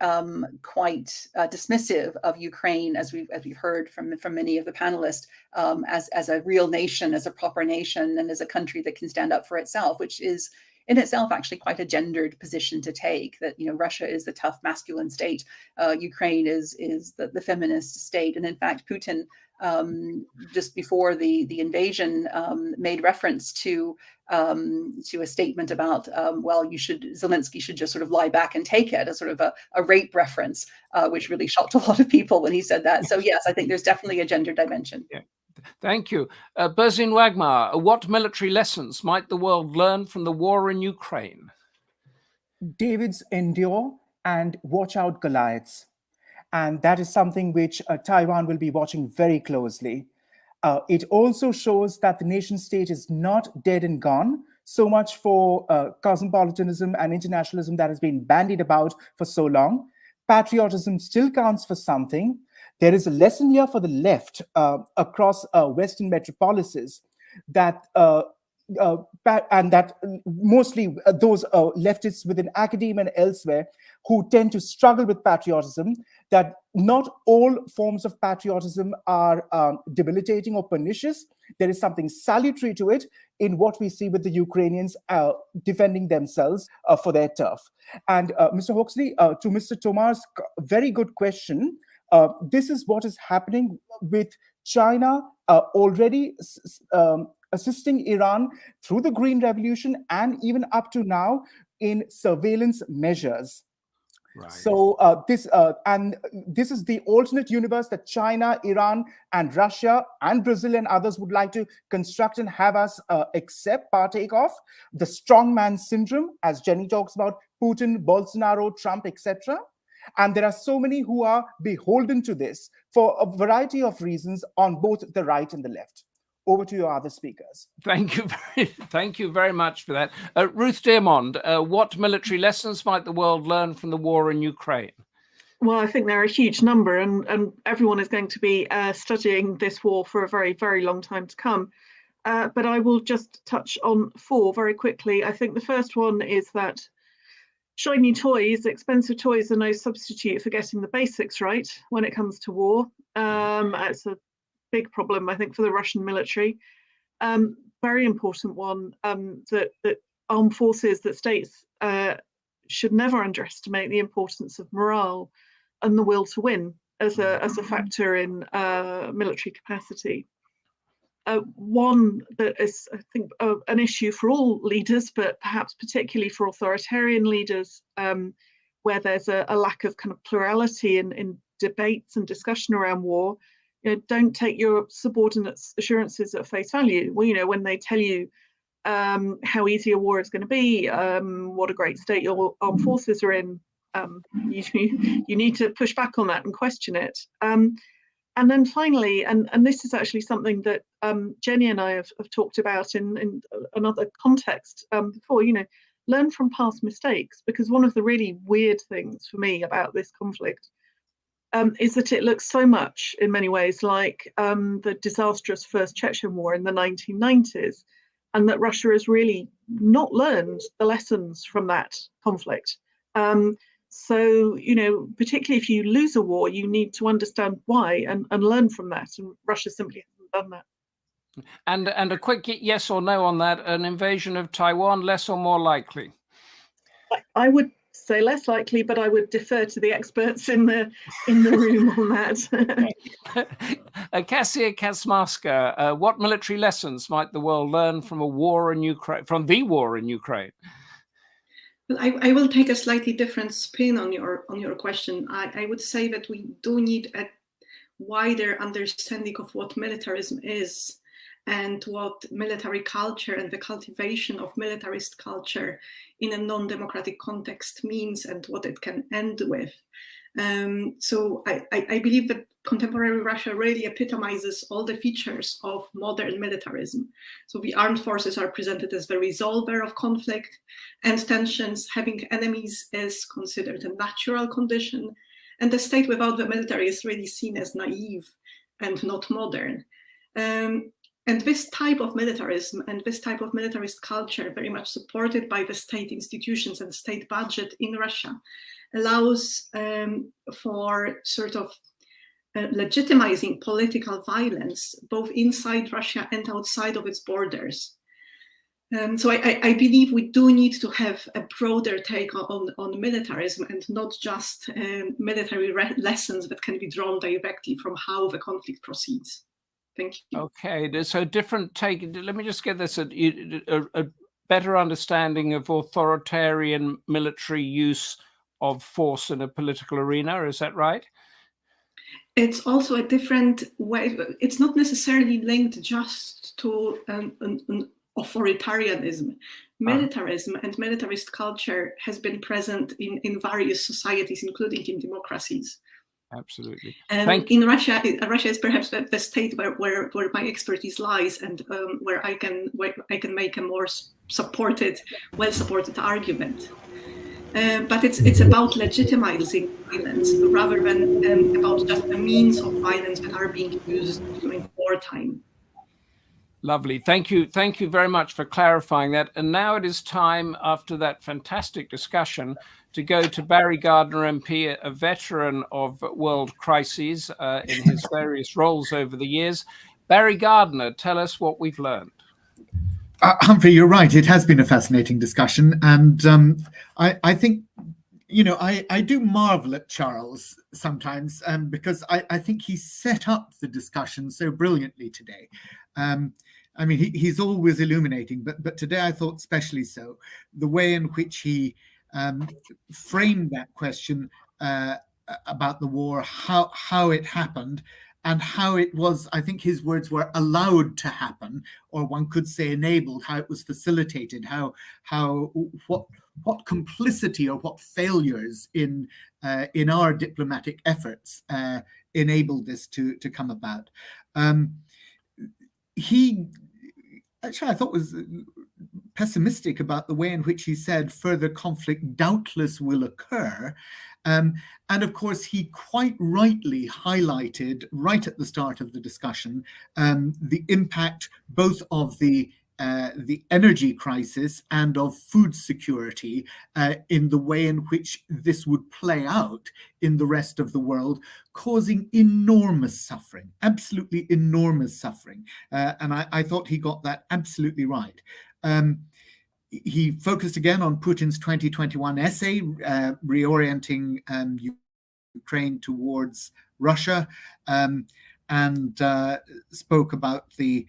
quite dismissive of Ukraine, as we've heard from many of the panelists, as a real nation, as a proper nation, and as a country that can stand up for itself, which is in itself actually quite a gendered position to take. That Russia is the tough masculine state, Ukraine is the feminist state, and in fact, Putin just before the invasion made reference to a statement about Zelensky should just sort of lie back and take it, as sort of a rape reference, which really shocked a lot of people when he said that. So yes, I think there's definitely a gender dimension. Yeah. Thank you. Burzine Waghmar, what military lessons might the world learn from the war in Ukraine? David's endure and watch out Goliaths. And that is something which Taiwan will be watching very closely. It also shows that the nation state is not dead and gone. So much for cosmopolitanism and internationalism that has been bandied about for so long. Patriotism still counts for something. There is a lesson here for the left across Western metropolises that and that mostly those leftists within academia and elsewhere who tend to struggle with patriotism, that not all forms of patriotism are debilitating or pernicious. There is something salutary to it in what we see with the Ukrainians defending themselves for their turf. And Mr. Hawksley, to Mr. Tomar's very good question, this is what is happening with China already assisting Iran through the Green Revolution and even up to now in surveillance measures. Right. So this is the alternate universe that China, Iran, and Russia, and Brazil and others would like to construct and have us partake of. The strongman syndrome, as Jenny talks about, Putin, Bolsonaro, Trump, etc. And there are so many who are beholden to this for a variety of reasons on both the right and the left. Over to your other speakers. Thank you very much for that. Ruth Deyermond, what military lessons might the world learn from the war in Ukraine? Well, I think there are a huge number, and everyone is going to be studying this war for a very, very long time to come. But I will just touch on 4 very quickly. I think the first one is that shiny toys, expensive toys, are no substitute for getting the basics right when it comes to war. It's a big problem, I think, for the Russian military. Very important one, that armed forces, that states should never underestimate the importance of morale and the will to win as a factor in military capacity. One that is, I think, an issue for all leaders, but perhaps particularly for authoritarian leaders, where there's a lack of kind of plurality in debates and discussion around war. Don't take your subordinates' assurances at face value. Well, when they tell you how easy a war is going to be, what a great state your armed forces are in, you need to push back on that and question it. And then finally, and this is actually something that Jenny and I have talked about in another context before, learn from past mistakes, because one of the really weird things for me about this conflict is that it looks so much, in many ways, like the disastrous First Chechen War in the 1990s, and that Russia has really not learned the lessons from that conflict. So, particularly if you lose a war, you need to understand why and learn from that, and Russia simply hasn't done that. And a quick yes or no on that, an invasion of Taiwan, less or more likely? I would say less likely, but I would defer to the experts in the room on that. Kasia, Kaczmarska, what military lessons might the world learn from the war in Ukraine? Well, I will take a slightly different spin on your question. I would say that we do need a wider understanding of what militarism is, and what military culture and the cultivation of militarist culture in a non-democratic context means, and what it can end with. So I believe that contemporary Russia really epitomizes all the features of modern militarism. So the armed forces are presented as the resolver of conflict and tensions. Having enemies is considered a natural condition, and the state without the military is really seen as naive and not modern. And this type of militarism and this type of militarist culture, very much supported by the state institutions and state budget in Russia, allows for sort of legitimizing political violence, both inside Russia and outside of its borders. So I believe we do need to have a broader take on militarism, and not just military lessons that can be drawn directly from how the conflict proceeds. Thank you. Okay, so different take. Let me just get this, a better understanding of authoritarian military use of force in a political arena. Is that right? It's also a different way. It's not necessarily linked just to an authoritarianism. Militarism and militarist culture has been present in various societies, including in democracies. Absolutely. In Russia, Russia is perhaps the state where my expertise lies, and where I can make a more well-supported argument. But it's about legitimizing violence rather than about just the means of violence that are being used during wartime. Lovely. Thank you very much for clarifying that. And now it is time, after that fantastic discussion, to go to Barry Gardiner MP, a veteran of world crises in his various roles over the years. Barry Gardiner, tell us what we've learned. Humphrey, you're right. It has been a fascinating discussion. And I think, I do marvel at Charles sometimes, because I think he set up the discussion so brilliantly today. I mean, he's always illuminating, but today I thought especially so. The way in which he framed that question about the war, how it happened, and how it was, I think his words were, allowed to happen, or one could say enabled, how it was facilitated, what complicity or what failures in our diplomatic efforts enabled this to come about. He actually, I thought, was pessimistic about the way in which he said further conflict doubtless will occur. And of course, he quite rightly highlighted right at the start of the discussion the impact both of the energy crisis and of food security in the way in which this would play out in the rest of the world, causing enormous suffering, absolutely enormous suffering. And I thought he got that absolutely right. He focused again on Putin's 2021 essay, reorienting Ukraine towards Russia, and spoke about the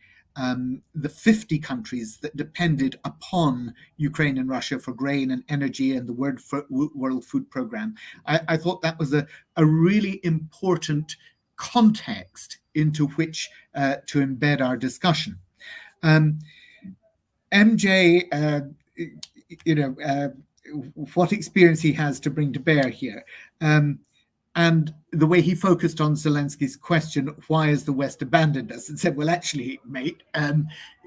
50 countries that depended upon Ukraine and Russia for grain and energy and the World Food Programme. I thought that was a really important context into which to embed our discussion. MJ, what experience he has to bring to bear here. And the way he focused on Zelensky's question, why has the West abandoned us? And said, well, actually, mate,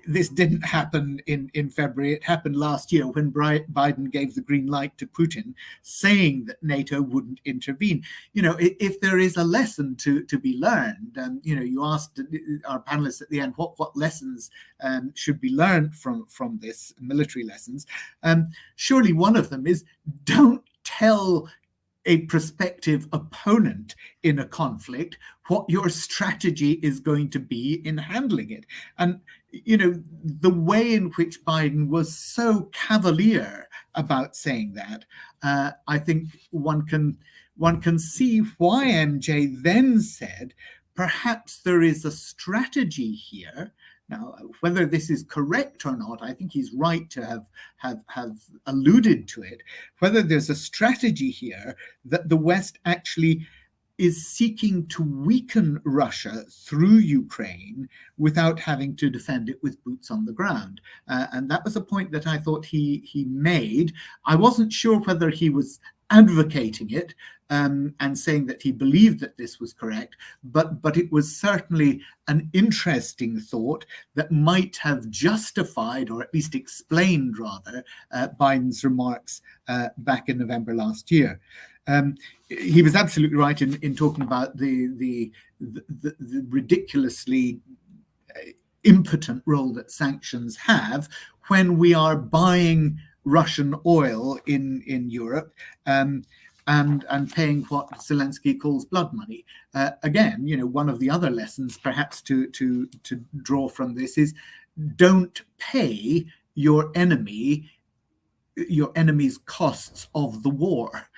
this didn't happen in February. It happened last year when Biden gave the green light to Putin, saying that NATO wouldn't intervene. If there is a lesson to be learned, and you asked our panelists at the end what lessons should be learned from this, military lessons. Surely one of them is, don't tell a prospective opponent in a conflict what your strategy is going to be in handling it. And the way in which Biden was so cavalier about saying that, I think one can see why MJ then said, perhaps there is a strategy here. Now, whether this is correct or not, I think he's right to have alluded to it. Whether there's a strategy here that the West actually is seeking to weaken Russia through Ukraine without having to defend it with boots on the ground. And that was a point that I thought he made. I wasn't sure whether he was advocating it and saying that he believed that this was correct, but it was certainly an interesting thought that might have justified, or at least explained rather, Biden's remarks back in November last year. He was absolutely right in talking about the ridiculously impotent role that sanctions have when we are buying Russian oil in Europe and paying what Zelensky calls blood money. Again, one of the other lessons perhaps to draw from this is don't pay your enemy's costs of the war.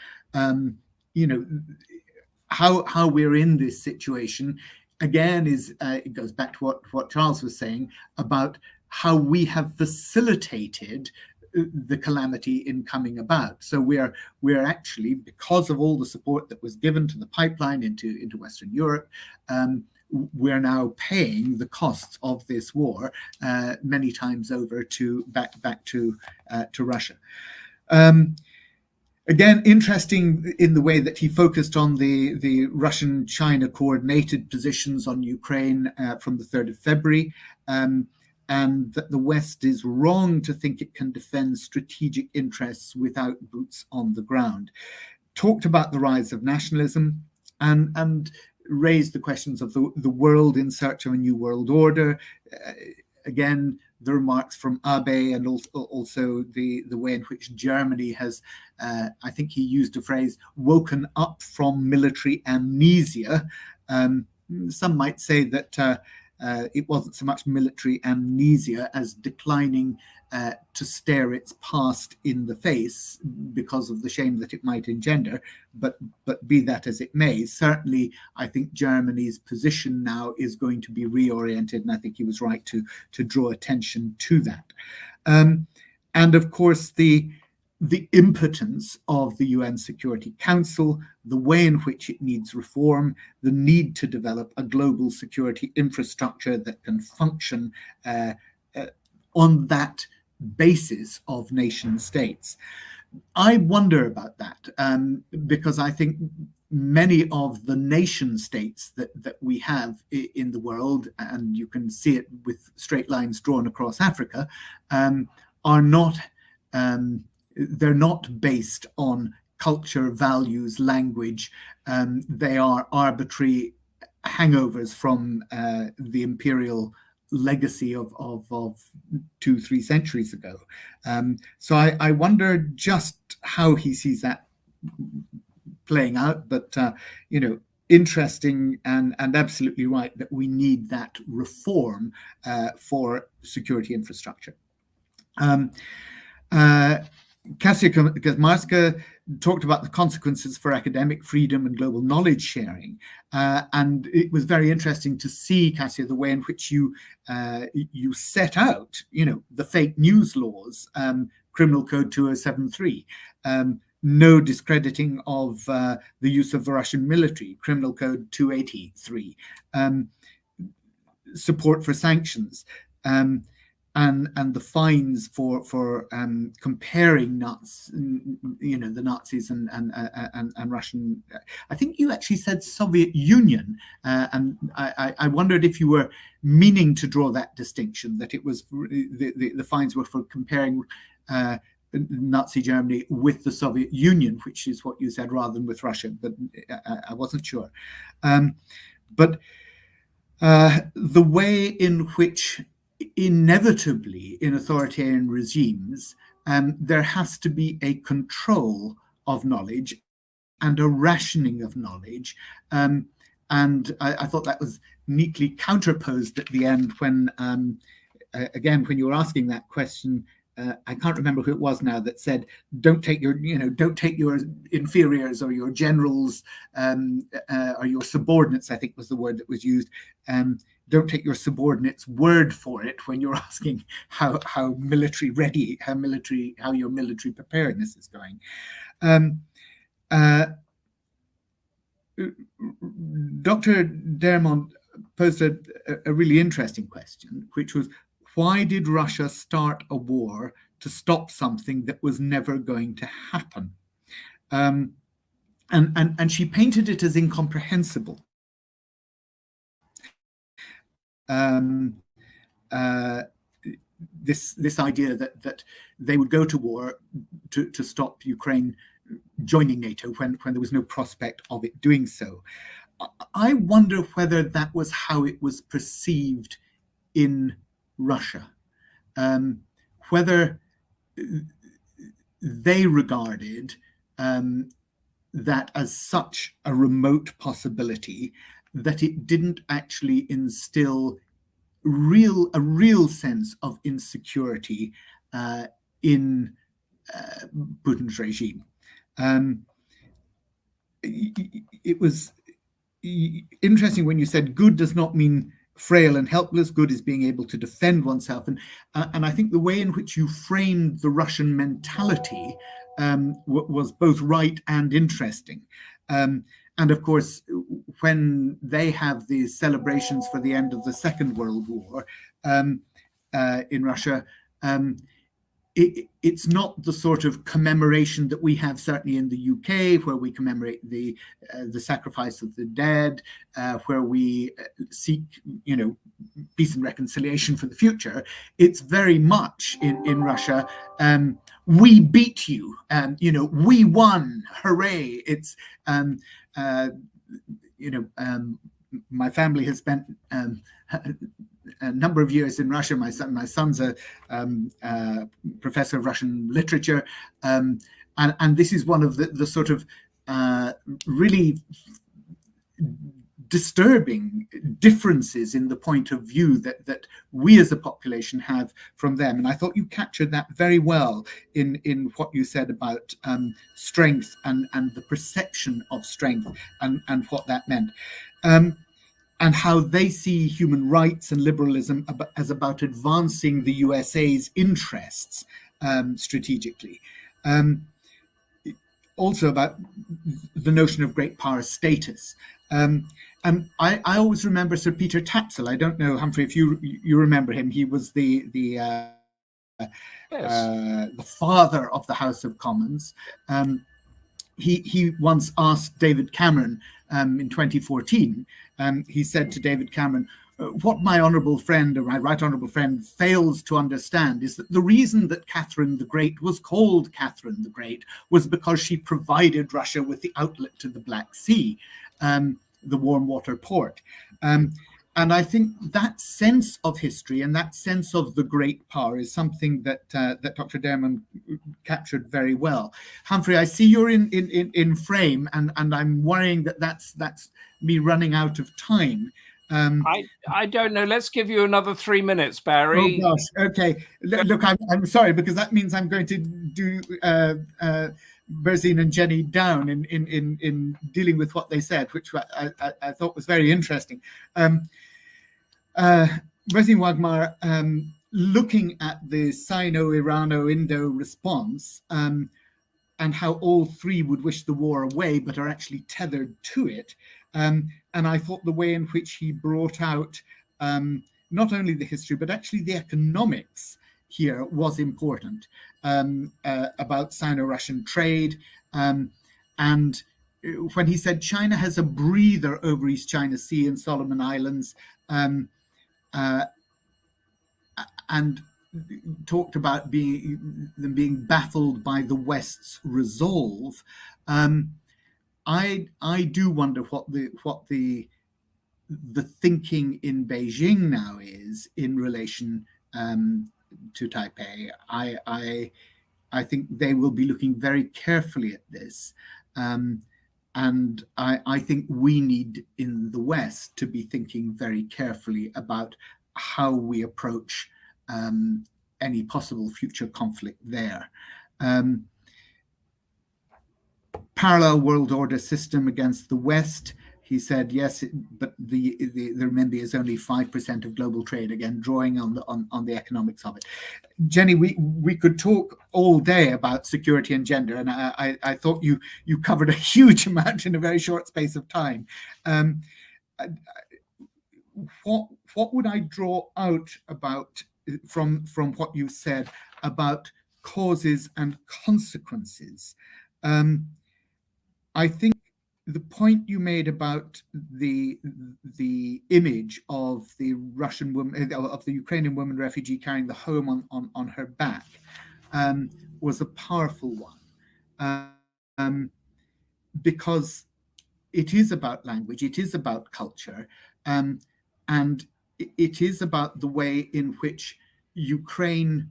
How we're in this situation again is it goes back to what Charles was saying about how we have facilitated the calamity in coming about. So we're actually, because of all the support that was given to the pipeline into Western Europe, we're now paying the costs of this war many times over back to Russia. Again, interesting in the way that he focused on the Russian-China coordinated positions on Ukraine from the 3rd of February, and that the West is wrong to think it can defend strategic interests without boots on the ground. Talked about the rise of nationalism and raised the questions of the world in search of a new world order. Again, the remarks from Abe and also the way in which Germany has, I think he used a phrase, woken up from military amnesia. Some might say that it wasn't so much military amnesia as declining to stare its past in the face because of the shame that it might engender. But be that as it may, certainly I think Germany's position now is going to be reoriented, and I think he was right to draw attention to that. And of course, the impotence of the UN Security Council, the way in which it needs reform, the need to develop a global security infrastructure that can function on that basis of nation states. I wonder about that because I think many of the nation states that we have in the world, and you can see it with straight lines drawn across Africa, are not they're not based on culture, values, language. They are arbitrary hangovers from the imperial legacy of 2-3 centuries ago. So I wonder just how he sees that playing out, but interesting and absolutely right that we need that reform for security infrastructure. Kasia Kaczmarska talked about the consequences for academic freedom and global knowledge sharing. And it was very interesting to see, Kasia, the way in which you set out, the fake news laws, Criminal Code 2073, no discrediting of the use of the Russian military, Criminal Code 283, support for sanctions, and the fines for comparing the Nazis and Russian. I think you actually said Soviet Union, and I wondered if you were meaning to draw that distinction, that it was the fines were for comparing Nazi Germany with the Soviet Union, which is what you said, rather than with Russia, but I wasn't sure. But the way in which inevitably in authoritarian regimes, there has to be a control of knowledge and a rationing of knowledge. And I thought that was neatly counterposed at the end when, again, when you were asking that question, I can't remember who it was now that said, don't take your inferiors or your generals or your subordinates, I think was the word that was used. Don't take your subordinates' word for it when you're asking how military ready, how your military preparedness is going. Dr. Deyermond posed a really interesting question, which was, why did Russia start a war to stop something that was never going to happen? And she painted it as incomprehensible. This idea that they would go to war to stop Ukraine joining NATO when there was no prospect of it doing so. I wonder whether that was how it was perceived in Russia, whether they regarded that as such a remote possibility that it didn't actually instill a real sense of insecurity in Putin's regime. It was interesting when you said good does not mean frail and helpless. Good is being able to defend oneself. And I think the way in which you framed the Russian mentality was both right and interesting. And of course, when they have the celebrations for the end of the Second World War in Russia, it's not the sort of commemoration that we have certainly in the UK, where we commemorate the sacrifice of the dead, where we seek, peace and reconciliation for the future. It's very much in Russia. We beat you, we won, hooray! It's my family has spent a number of years in Russia. My son's a professor of Russian literature, and this is one of the sort of really disturbing differences in the point of view that we as a population have from them. And I thought you captured that very well in what you said about strength and the perception of strength and what that meant. And how they see human rights and liberalism as about advancing the USA's interests strategically. Also about the notion of great power status. And I always remember Sir Peter Tapsell. I don't know, Humphrey, if you remember him. He was the father of the House of Commons. He once asked David Cameron in 2014, he said to David Cameron, what my honourable friend, or my right honourable friend, fails to understand is that the reason that Catherine the Great was called Catherine the Great was because she provided Russia with the outlet to the Black Sea, the warm water port. And I think that sense of history and that sense of the great power is something that Dr. Deyermond captured very well. Humphrey, I see you're in frame, and I'm worrying that that's me running out of time. I don't know. Let's give you another 3 minutes, Barry. Oh gosh. Okay. Look, I'm sorry, because that means I'm going to do Burzine and Jenny down in dealing with what they said, which I thought was very interesting. Burzine Waghmar, looking at the Sino-Irano-Indo response and how all three would wish the war away, but are actually tethered to it. And I thought the way in which he brought out not only the history, but actually the economics here was important, about Sino-Russian trade. And when he said China has a breather over East China Sea and Solomon Islands, and talked about them being baffled by the West's resolve, I do wonder what the thinking in Beijing now is in relation to Taipei. I think they will be looking very carefully at this, and I think we need in the West to be thinking very carefully about how we approach any possible future conflict there. Parallel world order system against the West. He said, yes, but the renminbi is only 5% of global trade, again, drawing on the economics of it. Jenny, we could talk all day about security and gender, and I thought you covered a huge amount in a very short space of time. What would I draw out about from what you said about causes and consequences? I think the point you made about the image of the Russian woman, of the Ukrainian woman refugee carrying the home on her back, was a powerful one, because it is about language, it is about culture, and it is about the way in which Ukraine,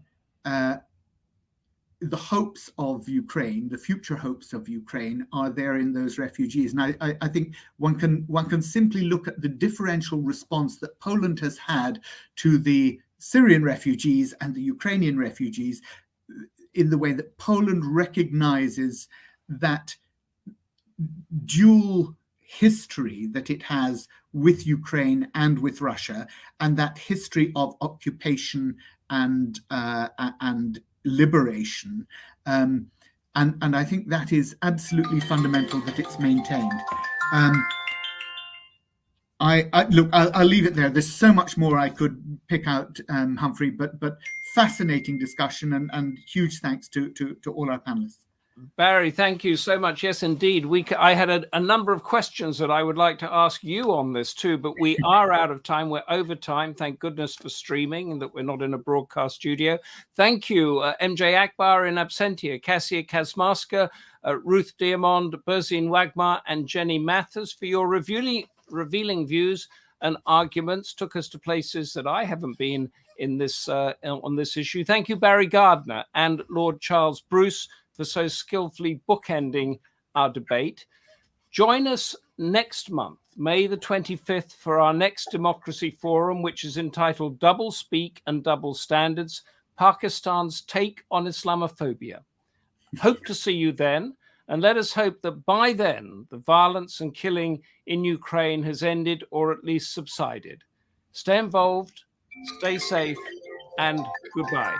the hopes of Ukraine, the future hopes of Ukraine, are there in those refugees. And I think one can simply look at the differential response that Poland has had to the Syrian refugees and the Ukrainian refugees, in the way that Poland recognizes that dual history that it has with Ukraine and with Russia, and that history of occupation and liberation, and I think that is absolutely fundamental that it's maintained. I'll leave it there. There's so much more I could pick out, Humphrey, but fascinating discussion, and huge thanks to all our panelists. Barry, thank you so much. Yes, indeed. I had a number of questions that I would like to ask you on this too, but we are out of time. We're over time. Thank goodness for streaming and that we're not in a broadcast studio. Thank you, MJ Akbar in absentia, Kasia Kaczmarska, Ruth Deyermond, Burzine Waghmar, and Jenny Mathers for your revealing views and arguments. Took us to places that I haven't been in this on this issue. Thank you, Barry Gardiner and Lord Charles Bruce, for so skillfully bookending our debate. Join us next month, May the 25th, for our next Democracy Forum, which is entitled Double Speak and Double Standards, Pakistan's Take on Islamophobia. Hope to see you then, and let us hope that by then the violence and killing in Ukraine has ended or at least subsided. Stay involved, stay safe, and goodbye.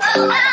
Oh,